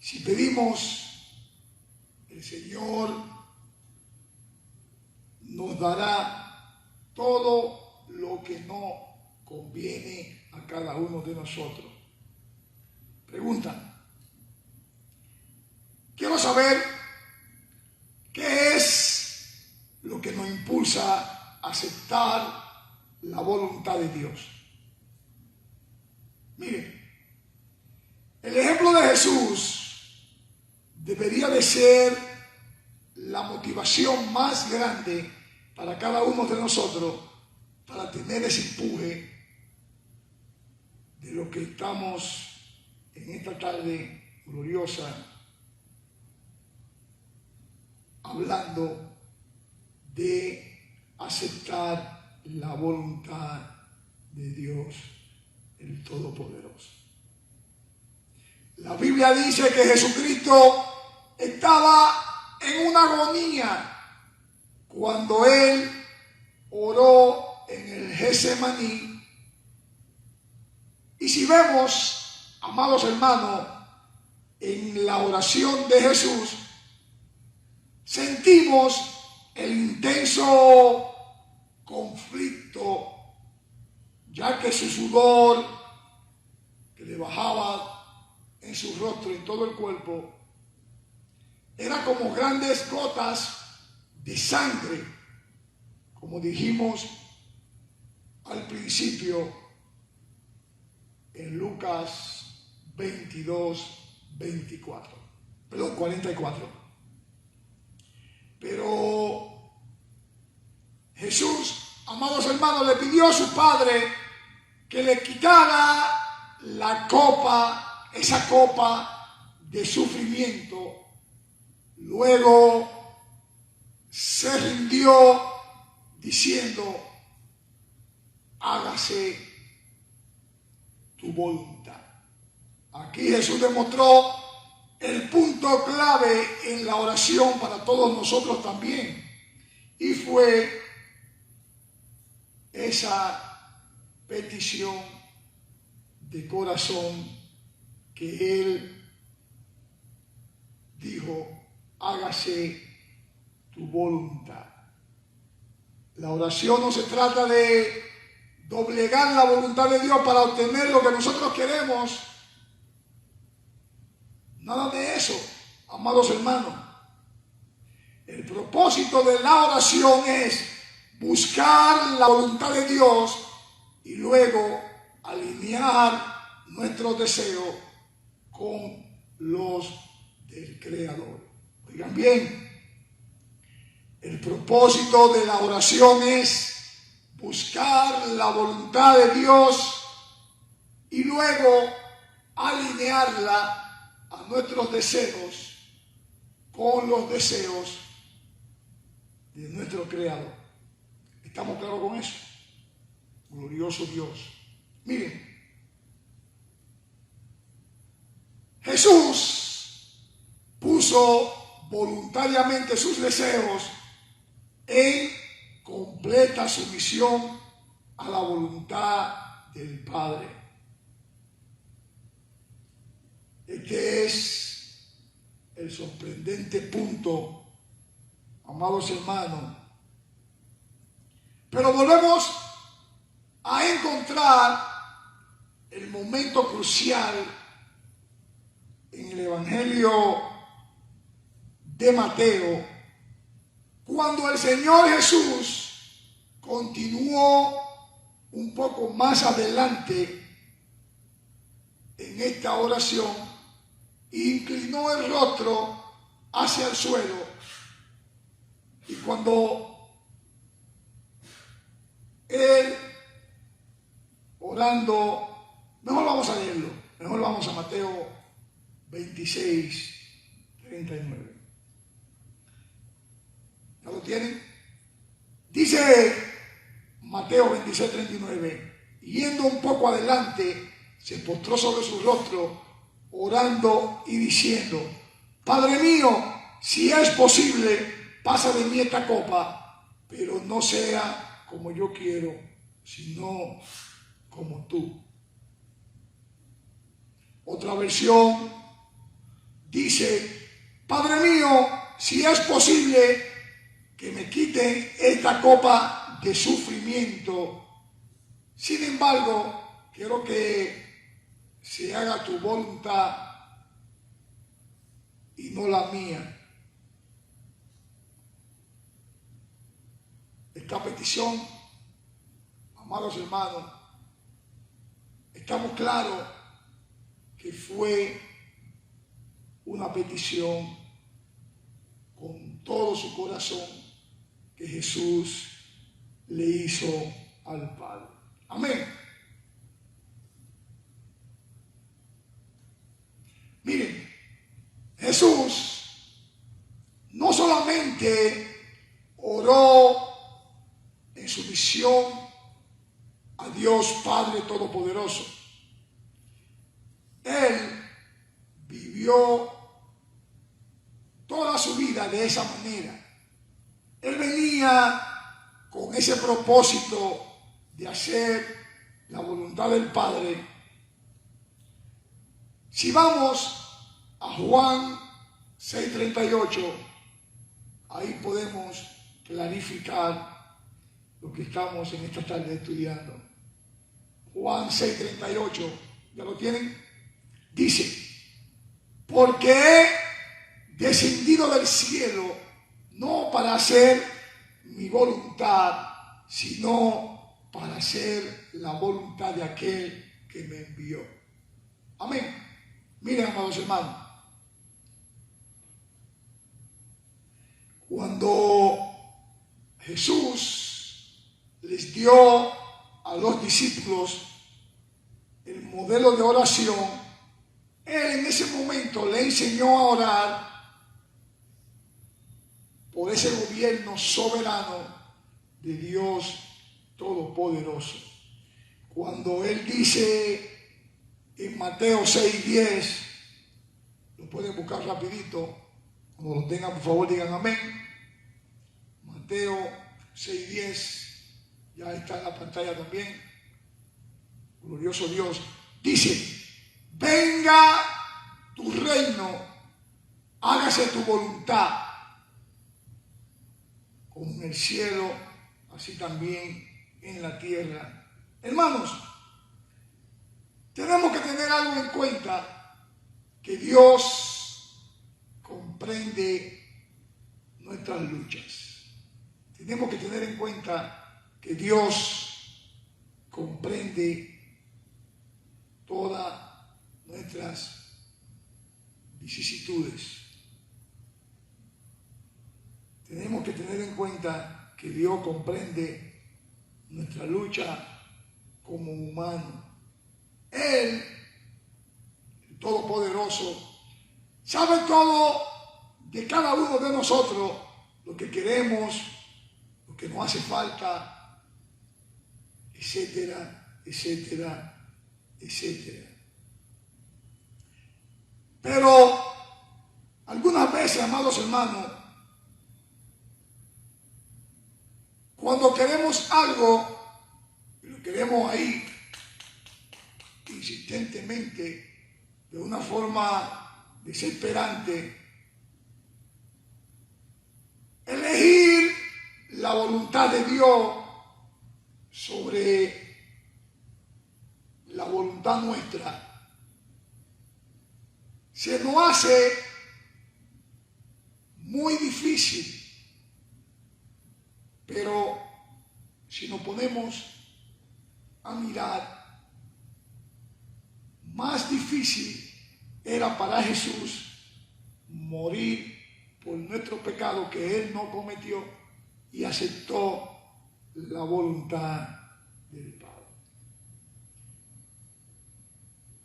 Si pedimos, el Señor nos dará todo lo que no conviene a cada uno de nosotros. Pregunta. Quiero saber qué es lo que nos impulsa a aceptar la voluntad de Dios. Miren, el ejemplo de Jesús debería de ser la motivación más grande para cada uno de nosotros para tener ese empuje de lo que estamos en esta tarde gloriosa hablando de aceptar la voluntad de Dios, el Todopoderoso. La Biblia dice que Jesucristo estaba en una agonía cuando Él oró en el Getsemaní. Y si vemos, amados hermanos, en la oración de Jesús, sentimos el intenso conflicto, ya que su sudor que le bajaba en su rostro y en todo el cuerpo era como grandes gotas de sangre, como dijimos al principio en Lucas 44. Pero Jesús, amados hermanos, le pidió a su Padre que le quitara la copa, esa copa de sufrimiento. Luego se rindió diciendo: hágase tu voluntad. Aquí Jesús demostró el punto clave en la oración para todos nosotros también, y fue esa petición de corazón que Él dijo: hágase tu voluntad. La oración no se trata de doblegar la voluntad de Dios para obtener lo que nosotros queremos. Nada de eso, amados hermanos. El propósito de la oración es buscar la voluntad de Dios y luego alinear nuestros deseos con los del Creador. Oigan bien, el propósito de la oración es buscar la voluntad de Dios y luego alinearla a nuestros deseos con los deseos de nuestro Creador. ¿Estamos claros con eso? Glorioso Dios. Miren, Jesús puso voluntariamente sus deseos en completa sumisión a la voluntad del Padre. Este es el sorprendente punto, amados hermanos. Pero volvemos a encontrar el momento crucial en el Evangelio de Mateo, cuando el Señor Jesús continuó un poco más adelante en esta oración, inclinó el rostro hacia el suelo, y cuando Él orando, mejor vamos a leerlo, mejor vamos a Mateo 26, 39. ¿Ya lo tienen? Dice Mateo 26, 39, yendo un poco adelante, se postró sobre su rostro, orando y diciendo: Padre mío, si es posible, pasa de mí esta copa, pero no sea como yo quiero, sino como tú. Otra versión dice, Padre mío, si es posible que me quiten esta copa de sufrimiento, sin embargo, quiero que se haga tu voluntad y no la mía. Esta petición, amados hermanos, estamos claros que fue una petición con todo su corazón que Jesús le hizo al Padre. Amén. Miren, Jesús no solamente oró en su misión a Dios Padre Todopoderoso. Él vivió toda su vida de esa manera. Él venía con ese propósito de hacer la voluntad del Padre. Si vamos a Juan 6:38, ahí podemos clarificar lo que estamos en esta tarde estudiando. Juan 6:38, ¿ya lo tienen? Dice, porque he descendido del cielo no para hacer mi voluntad, sino para hacer la voluntad de aquel que me envió. Amén. Miren, amados hermanos, cuando Jesús les dio a los discípulos el modelo de oración, Él en ese momento le enseñó a orar por ese gobierno soberano de Dios Todopoderoso. Cuando Él dice en Mateo 6:10, lo pueden buscar rapidito, cuando lo tengan por favor digan amén. Mateo 6:10, ya está en la pantalla también. Glorioso Dios, dice, venga tu reino, hágase tu voluntad, como en el cielo, así también en la tierra. Hermanos, tenemos que tener algo en cuenta, que Dios comprende nuestras luchas. Tenemos que tener en cuenta que Dios comprende todas nuestras vicisitudes. Tenemos que tener en cuenta que Dios comprende nuestra lucha como humano. Él, el Todopoderoso, sabe todo de cada uno de nosotros, lo que queremos, lo que nos hace falta, etcétera, etcétera, etcétera. Pero algunas veces, amados hermanos, cuando queremos algo, y lo queremos ahí insistentemente, de una forma desesperante, elegir la voluntad de Dios sobre la voluntad nuestra, se nos hace muy difícil. Pero si nos ponemos a mirar, más difícil era para Jesús morir por nuestro pecado que Él no cometió y aceptó la voluntad del Padre.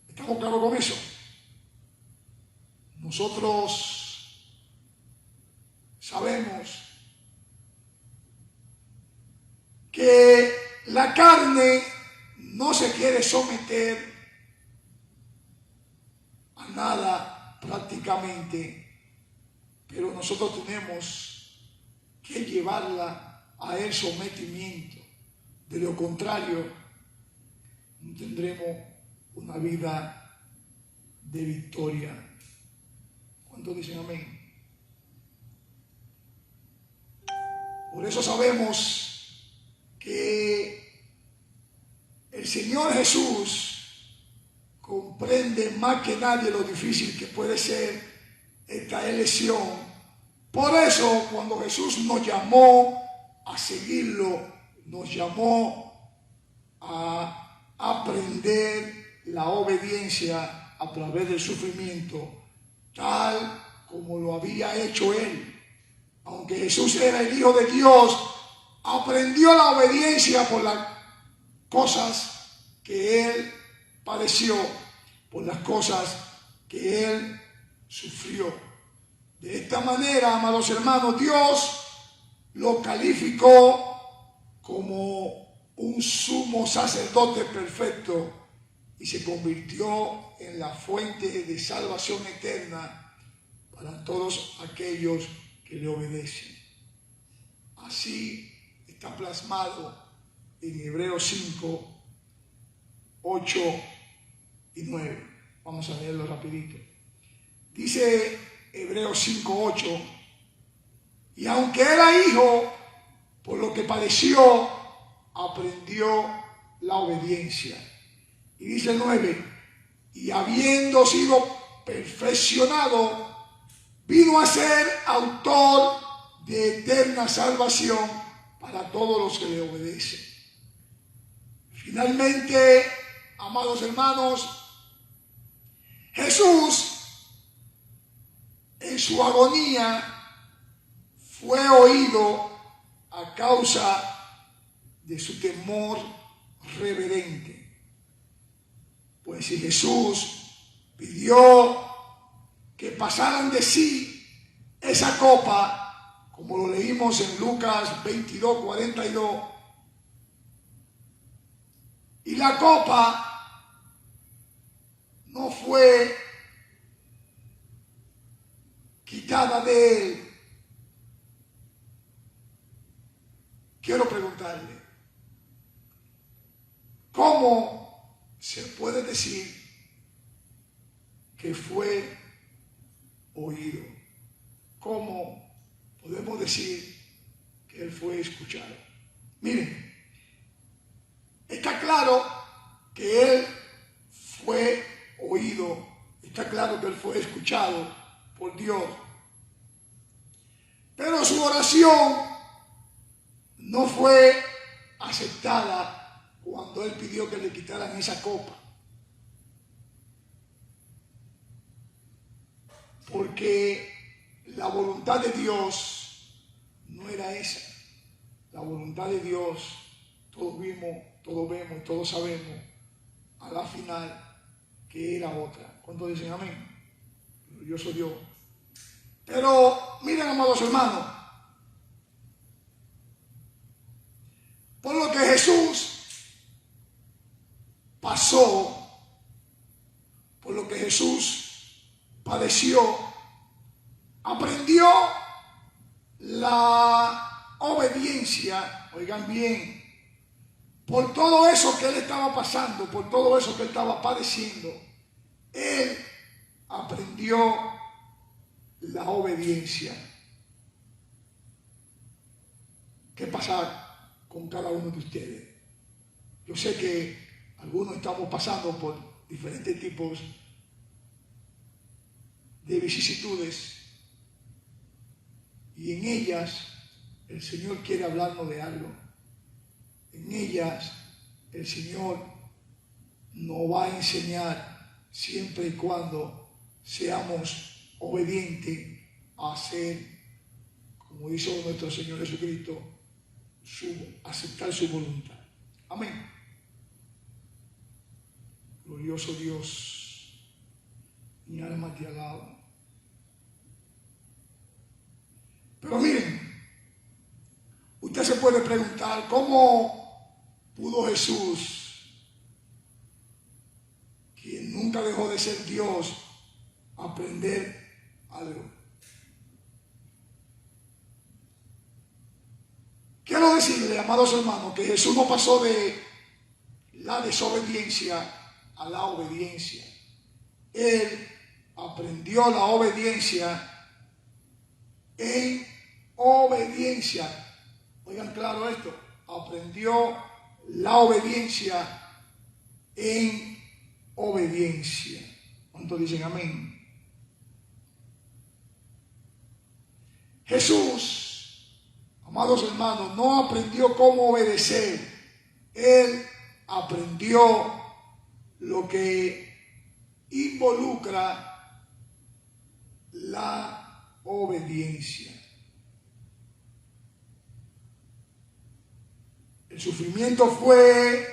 ¿Estamos claros con eso? Nosotros sabemos que la carne no se quiere someter a nada prácticamente pero nosotros tenemos que llevarla a el sometimiento. De lo contrario, no tendremos una vida de victoria. ¿Cuántos dicen amén? Por eso sabemos que el Señor Jesús comprende más que nadie lo difícil que puede ser esta elección. Por eso, cuando Jesús nos llamó a seguirlo, nos llamó a aprender la obediencia a través del sufrimiento, tal como lo había hecho Él. Aunque Jesús era el Hijo de Dios, aprendió la obediencia por las cosas que Él padeció, por las cosas que Él sufrió. De esta manera, amados hermanos, Dios lo calificó como un sumo sacerdote perfecto y se convirtió en la fuente de salvación eterna para todos aquellos que le obedecen. Así está plasmado en Hebreos 5, 8 y 9. Vamos a leerlo rapidito. Dice Hebreos 5, 8: y aunque era hijo, por lo que padeció, aprendió la obediencia. Y dice el 9: y habiendo sido perfeccionado, vino a ser autor de eterna salvación para todos los que le obedecen. Finalmente, amados hermanos, Jesús en su agonía fue oído a causa de su temor reverente. Pues si Jesús pidió que pasaran de sí esa copa, como lo leímos en Lucas 22, 42, y la copa no fue quitada de él, quiero preguntarle, ¿cómo se puede decir que fue oído? ¿Cómo podemos decir que él fue escuchado? Miren, está claro que él fue oído, está claro que él fue escuchado por Dios, pero su oración no fue aceptada cuando él pidió que le quitaran esa copa. Porque la voluntad de Dios no era esa. La voluntad de Dios, todos vimos, todos vemos, todos sabemos, a la final, que era otra. ¿Cuántos dicen amén? Glorioso Dios. Pero miren, amados hermanos, por lo que Jesús pasó, por lo que Jesús padeció, aprendió la obediencia, oigan bien, por todo eso que él estaba pasando, por todo eso que él estaba padeciendo, él aprendió la obediencia. ¿Qué pasa con cada uno de ustedes? Yo sé que algunos estamos pasando por diferentes tipos de vicisitudes y en ellas el Señor quiere hablarnos de algo. En ellas el Señor nos va a enseñar siempre y cuando seamos obedientes a hacer, como hizo nuestro Señor Jesucristo, aceptar su voluntad. Amén. Glorioso Dios, mi alma te alaba. Pero miren, usted se puede preguntar, ¿cómo pudo Jesús, quien nunca dejó de ser Dios, aprender algo? quiero decirle, amados hermanos, que Jesús no pasó de la desobediencia a la obediencia. Él aprendió la obediencia en obediencia. Oigan claro esto, aprendió la obediencia en obediencia. ¿Cuántos dicen amén? Jesús, amados hermanos, no aprendió cómo obedecer. Él aprendió lo que involucra la obediencia. El sufrimiento fue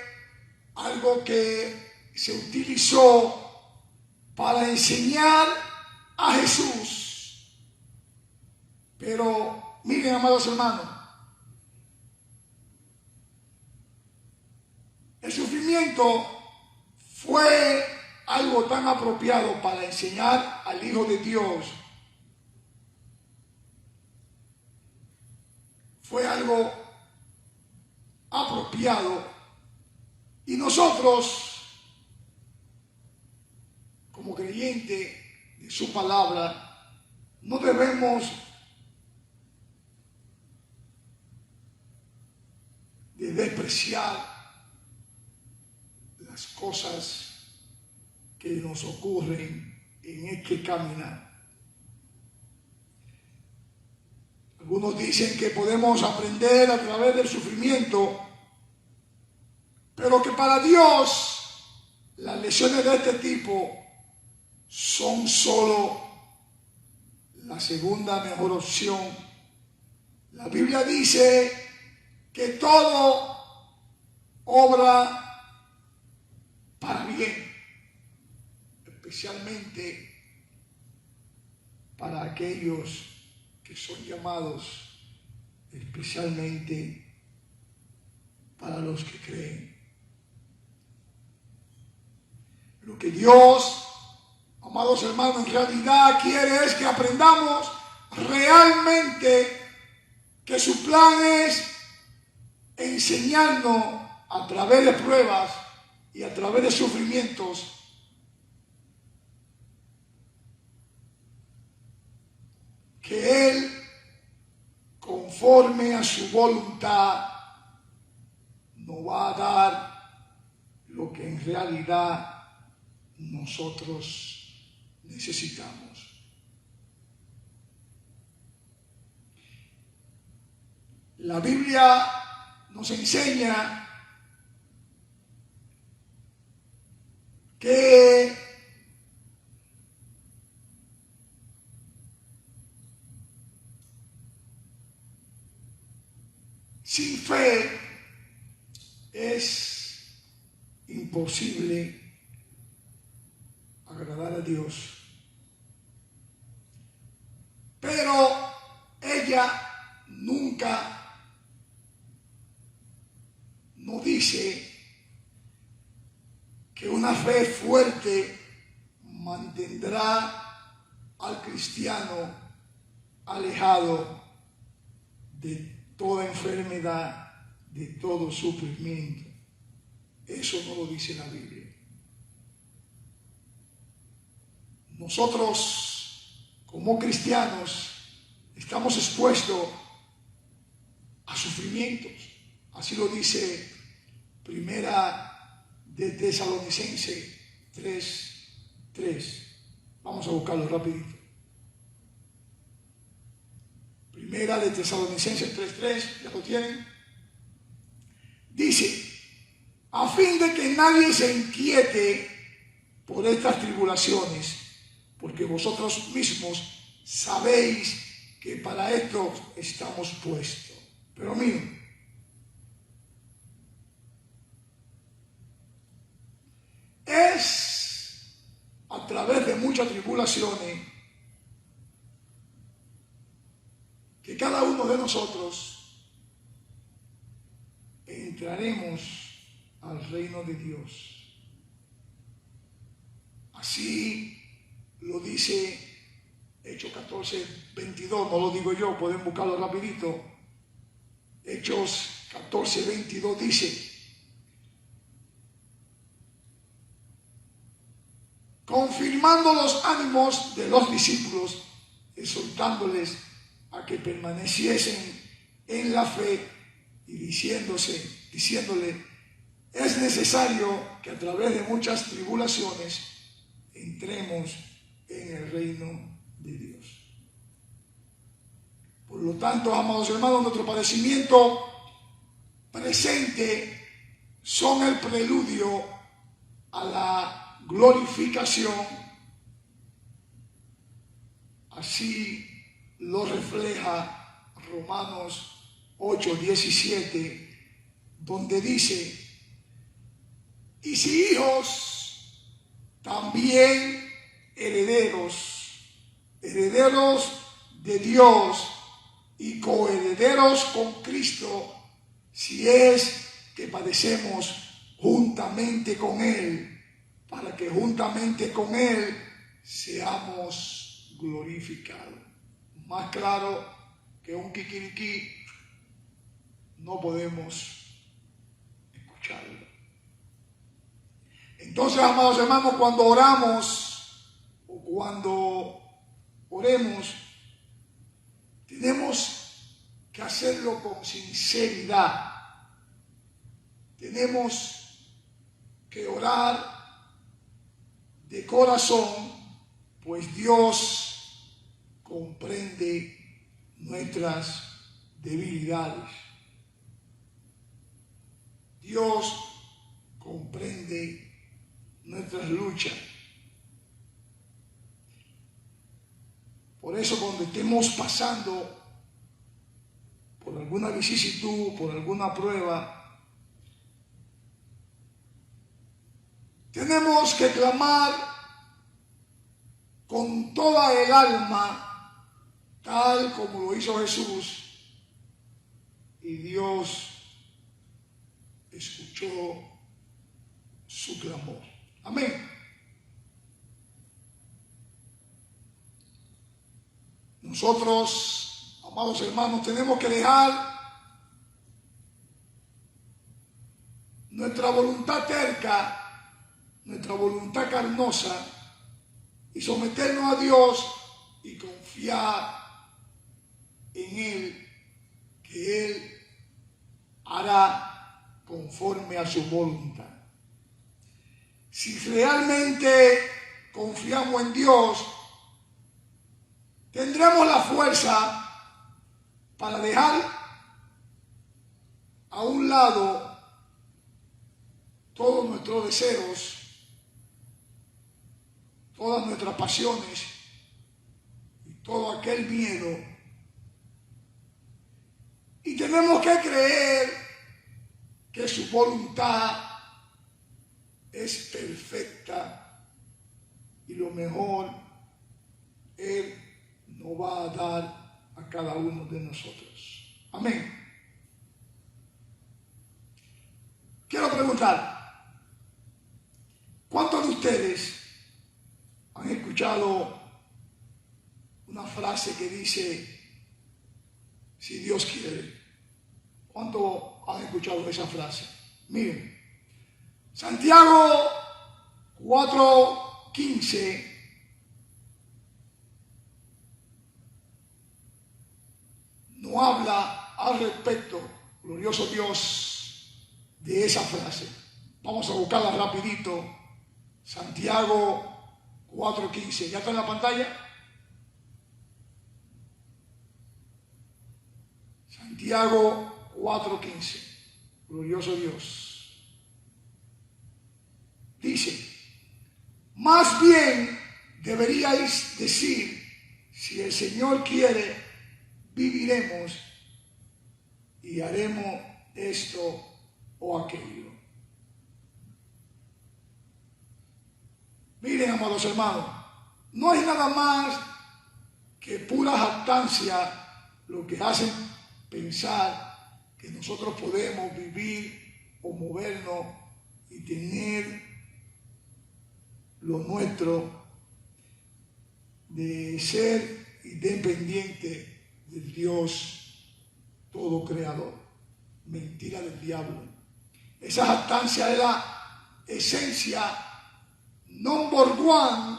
algo que se utilizó para enseñar a Jesús. Pero miren, amados hermanos, el sufrimiento fue algo tan apropiado para enseñar al Hijo de Dios. Fue algo apropiado. Y nosotros, como creyentes de su palabra, no debemos de despreciar las cosas que nos ocurren en este caminar. Algunos dicen que podemos aprender a través del sufrimiento, pero que para Dios las lecciones de este tipo son solo la segunda mejor opción. La Biblia dice que todo obra para bien, especialmente para aquellos que son llamados, especialmente para los que creen. Lo que Dios, amados hermanos, en realidad quiere es que aprendamos realmente que su plan es enseñarnos a través de pruebas y a través de sufrimientos que Él, conforme a su voluntad, nos va a dar lo que en realidad nosotros necesitamos. La Biblia nos enseña que sin fe es imposible agradar a Dios. Pero ella nunca nos dice que una fe fuerte mantendrá al cristiano alejado de toda enfermedad, de todo sufrimiento. Eso no lo dice la Biblia. Nosotros, como cristianos, estamos expuestos a sufrimientos. Así lo dice Primera de Tesalonicenses 3:3. Vamos a buscarlo rapidito. Primera de Tesalonicenses 3:3, ¿ya lo tienen? Dice, a fin de que nadie se inquiete por estas tribulaciones, porque vosotros mismos sabéis que para esto estamos puestos. Pero miren, es a través de muchas tribulaciones que cada uno de nosotros entraremos al reino de Dios. Así lo dice Hechos 14:22, no lo digo yo, pueden buscarlo rapidito. Hechos 14:22 dice: confirmando los ánimos de los discípulos, exhortándoles a que permaneciesen en la fe y diciéndole: es necesario que a través de muchas tribulaciones entremos en el reino de Dios. Por lo tanto, amados hermanos, nuestro padecimiento presente son el preludio a la glorificación. Así lo refleja Romanos 8:17, donde dice: y si hijos, también herederos, herederos de Dios y coherederos con Cristo, si es que padecemos juntamente con Él, para que juntamente con Él seamos glorificados. Más claro que un kikiriki no podemos escucharlo. Entonces, amados hermanos, cuando oramos o cuando oremos, tenemos que hacerlo con sinceridad. Tenemos que orar de corazón, pues Dios comprende nuestras debilidades. Dios comprende nuestras luchas. Por eso, cuando estemos pasando por alguna vicisitud, por alguna prueba, tenemos que clamar con toda el alma, tal como lo hizo Jesús, y Dios escuchó su clamor. Amén. Nosotros, amados hermanos, tenemos que dejar nuestra voluntad terca, nuestra voluntad carnosa, y someternos a Dios y confiar en Él, que Él hará conforme a su voluntad. Si realmente confiamos en Dios, tendremos la fuerza para dejar a un lado todos nuestros deseos, todas nuestras pasiones y todo aquel miedo. Y tenemos que creer que su voluntad es perfecta y lo mejor Él nos va a dar a cada uno de nosotros. Amén. Quiero preguntar, ¿cuántos de ustedes han escuchado una frase que dice: si Dios quiere? ¿Cuántos han escuchado esa frase? Miren, Santiago 4:15 nos habla al respecto, glorioso Dios, de esa frase. Vamos a buscarla rapidito. Santiago 4:15. ¿Ya está en la pantalla? Santiago 4:15. Glorioso Dios. Dice: más bien deberíais decir: si el Señor quiere, viviremos y haremos esto o aquello. Miren, amados hermanos, no es nada más que pura jactancia lo que hacen pensar que nosotros podemos vivir o movernos y tener lo nuestro, de ser independiente del Dios todo creador. mentira del diablo. Esa jactancia es la esencia number one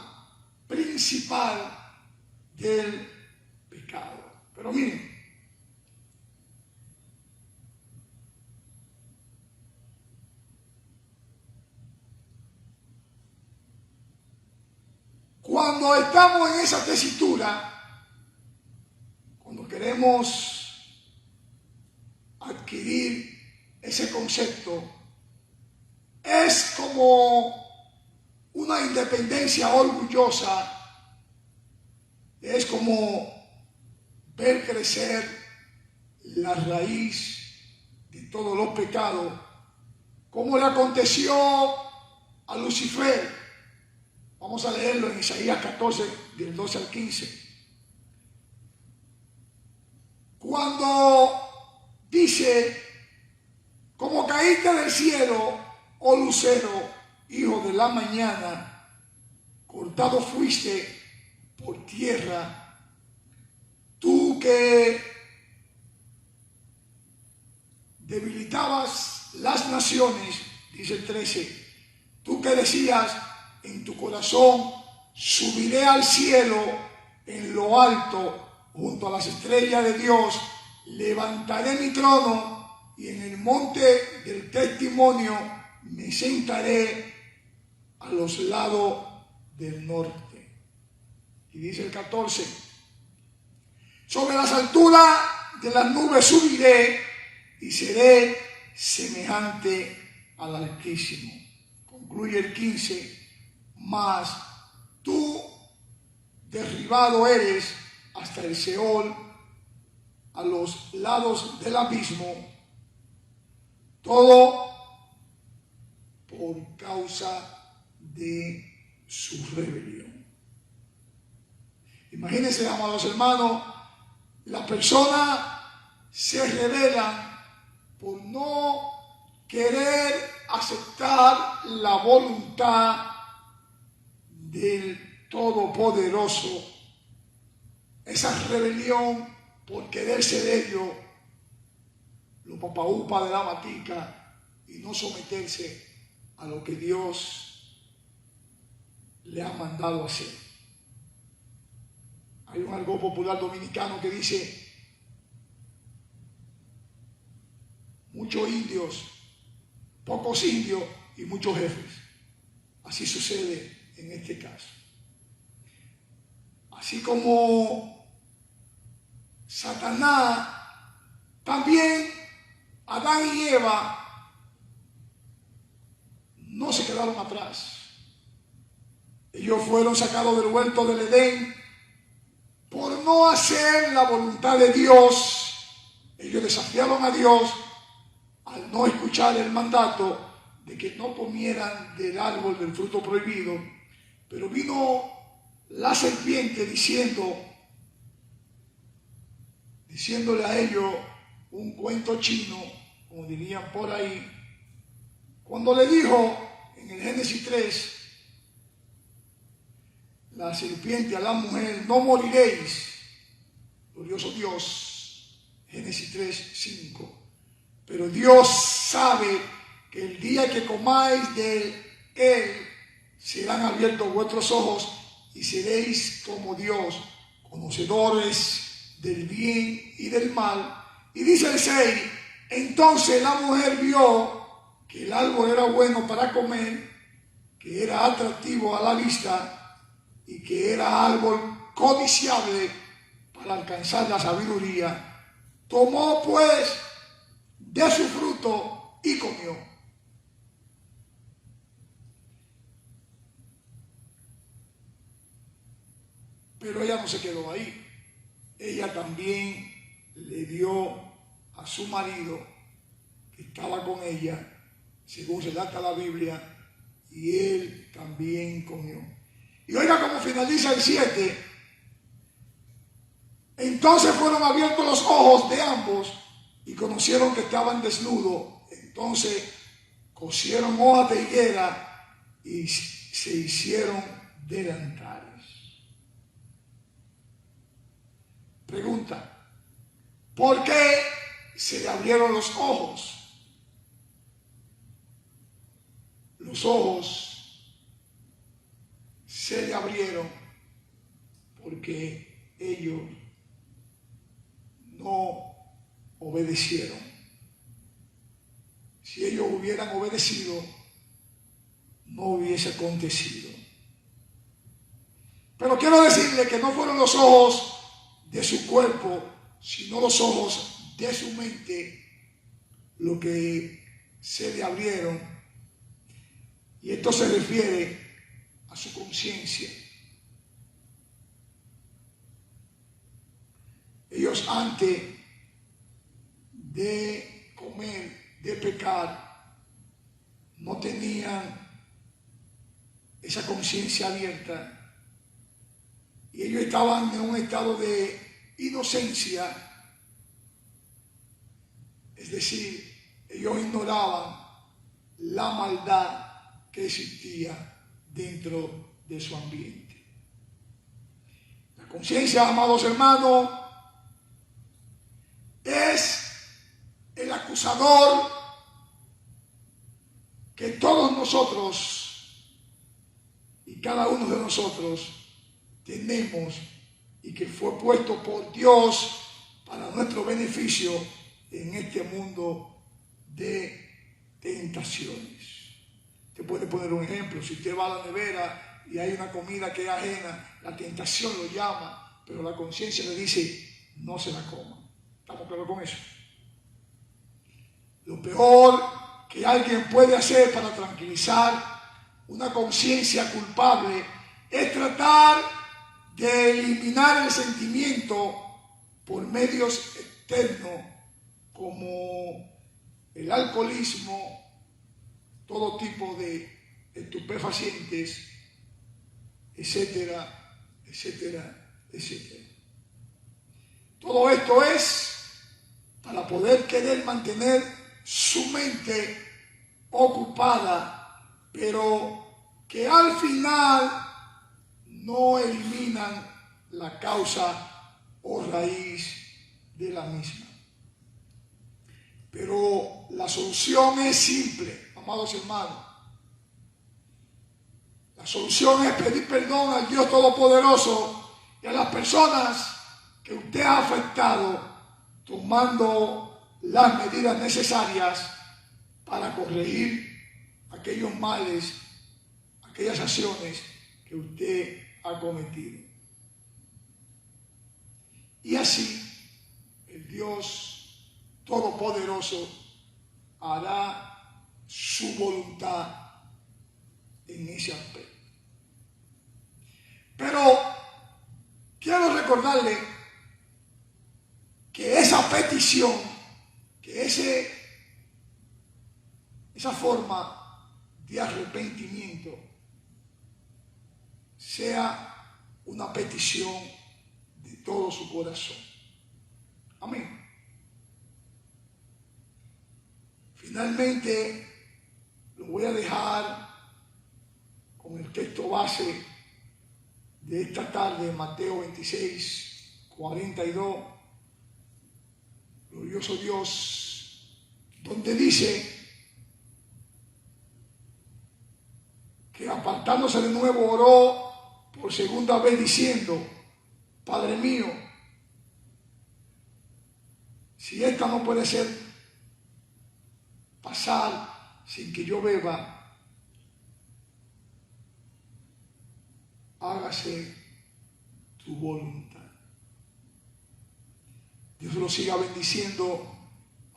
principal del pecado. Pero miren, cuando estamos en esa tesitura, cuando queremos adquirir ese concepto, es como una independencia orgullosa, es como ver crecer la raíz de todos los pecados, como le aconteció a Lucifer. Vamos a leerlo en Isaías 14, del 12 al 15. Cuando dice: como caíste del cielo, oh lucero, hijo de la mañana, cortado fuiste por tierra, tú que debilitabas las naciones, dice el 13, tú que decías en tu corazón: subiré al cielo, en lo alto, junto a las estrellas de Dios, levantaré mi trono y en el monte del testimonio me sentaré a los lados del norte. Y dice el 14: sobre las alturas de las nubes subiré y seré semejante al Altísimo. Concluye el 15: mas tú derribado eres hasta el Seol, a los lados del abismo, todo por causa de su rebelión. Imagínense, amados hermanos, las personas se rebelan por no querer aceptar la voluntad del Todopoderoso. Esa rebelión por quererse de ellos, los papaupas de la matica, y no someterse a lo que Dios le ha mandado hacer. Hay un argot popular dominicano que dice: muchos indios, pocos indios y muchos jefes. Así sucede en este caso. Así como Satanás, también Adán y Eva no se quedaron atrás. Ellos fueron sacados del huerto del Edén por no hacer la voluntad de Dios. Ellos desafiaron a Dios al no escuchar el mandato de que no comieran del árbol del fruto prohibido. Pero vino la serpiente diciéndole a ellos un cuento chino, como dirían por ahí, cuando le dijo en el Génesis 3, la serpiente a la mujer: no moriréis. Glorioso Dios, Génesis 3, 5. Pero Dios sabe que el día que comáis de él, serán abiertos vuestros ojos y seréis como Dios, conocedores del bien y del mal. Y dice el 6: entonces la mujer vio que el árbol era bueno para comer, que era atractivo a la vista y que era árbol codiciable para alcanzar la sabiduría. Tomó pues de su fruto y comió. Pero ella no se quedó ahí. Ella también le dio a su marido, que estaba con ella, según relata la Biblia, y él también comió. Y oiga cómo finaliza el 7. Entonces fueron abiertos los ojos de ambos y conocieron que estaban desnudos. Entonces cosieron hojas de higuera y se hicieron delantales. Pregunta: ¿por qué se le abrieron los ojos. Los ojos se le abrieron porque ellos no obedecieron. Si ellos hubieran obedecido, no hubiese acontecido. Pero quiero decirle que no fueron los ojos de su cuerpo, sino los ojos de su mente lo que se le abrieron. Y esto se refiere a su conciencia. Ellos antes de comer, de pecar, no tenían esa conciencia abierta. Y ellos estaban en un estado de inocencia. Es decir, ellos ignoraban la maldad que existía dentro de su ambiente. La conciencia, amados hermanos, es el acusador que todos nosotros y cada uno de nosotros tenemos y que fue puesto por Dios para nuestro beneficio en este mundo de tentaciones. Te puede poner un ejemplo. Si usted va a la nevera y hay una comida que es ajena, la tentación lo llama, pero la conciencia le dice, no se la coma. ¿Estamos claros con eso? Lo peor que alguien puede hacer para tranquilizar una conciencia culpable es tratar de eliminar el sentimiento por medios externos como el alcoholismo, todo tipo de estupefacientes, etcétera, etcétera, etcétera. Todo esto es para poder querer mantener su mente ocupada, pero que al final no eliminan la causa o raíz de la misma. Pero la solución es simple, amados hermanos. La solución es pedir perdón al Dios Todopoderoso y a las personas que usted ha afectado, tomando las medidas necesarias para corregir aquellos males, aquellas acciones que usted ha cometido. Y así el Dios Todopoderoso hará su voluntad en ese aspecto. Pero quiero recordarle que esa petición, que esa forma de arrepentimiento sea una petición de todo su corazón. Amén. Finalmente, lo voy a dejar con el texto base de esta tarde, Mateo 26, 42. Glorioso Dios, donde dice que apartándose de nuevo oró por segunda vez diciendo, Padre mío, si esta no puede ser pasar sin que yo beba, hágase tu voluntad. Dios lo siga bendiciendo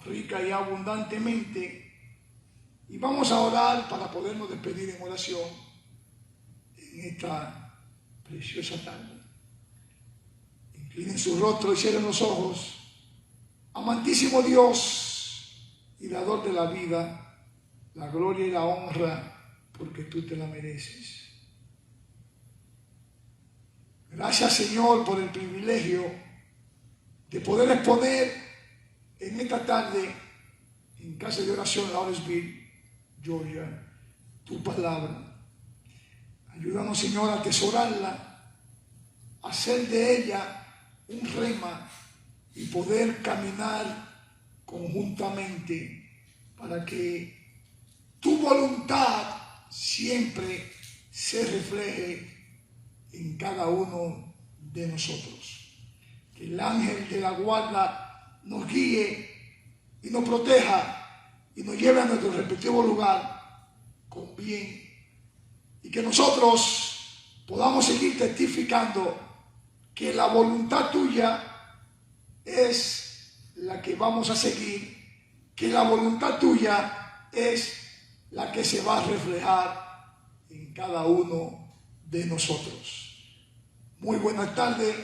rica y abundantemente. Y vamos a orar para podernos despedir en oración en esta preciosa tarde. Inclinen su rostro y cierren los ojos. Amantísimo Dios y dador de la vida, la gloria y la honra, porque tú te la mereces. Gracias, Señor, por el privilegio de poder exponer en esta tarde en casa de oración Lawrenceville, Georgia, tu palabra. Ayúdanos, Señor, a atesorarla, a hacer de ella un rema y poder caminar conjuntamente para que tu voluntad siempre se refleje en cada uno de nosotros. Que el ángel de la guarda nos guíe y nos proteja y nos lleve a nuestro respectivo lugar con bien, y que nosotros podamos seguir testificando que la voluntad tuya es la que vamos a seguir, que la voluntad tuya es la que se va a reflejar en cada uno de nosotros. Muy buenas tardes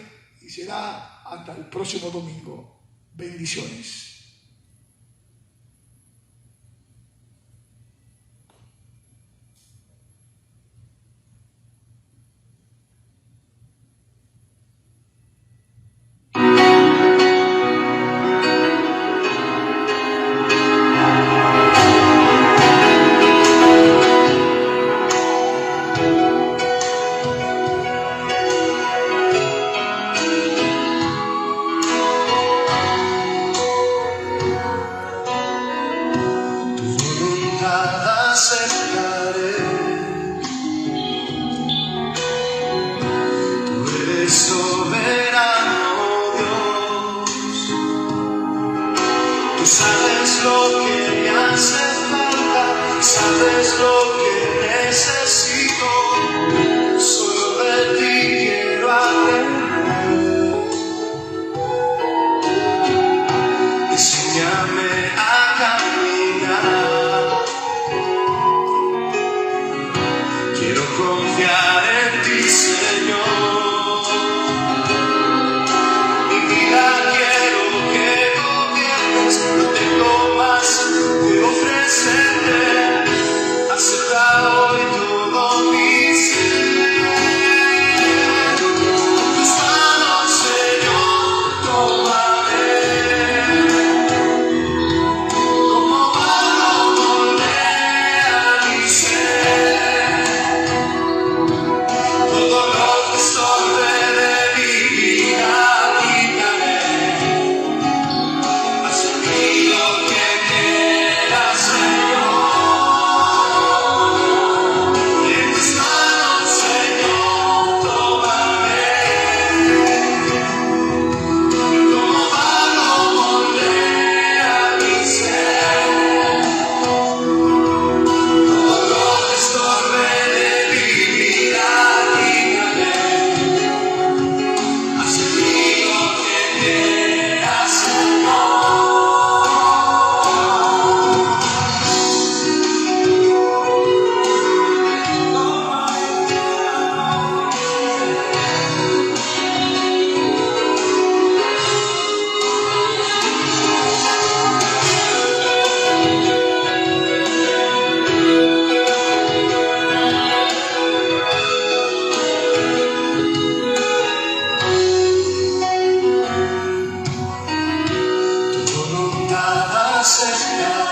y será hasta el próximo domingo. Bendiciones. Sabes lo que me hace falta, sabes lo que necesito, solo de ti quiero aprender. Enséñame a caminar, quiero confiar en ti, Señor. Cerca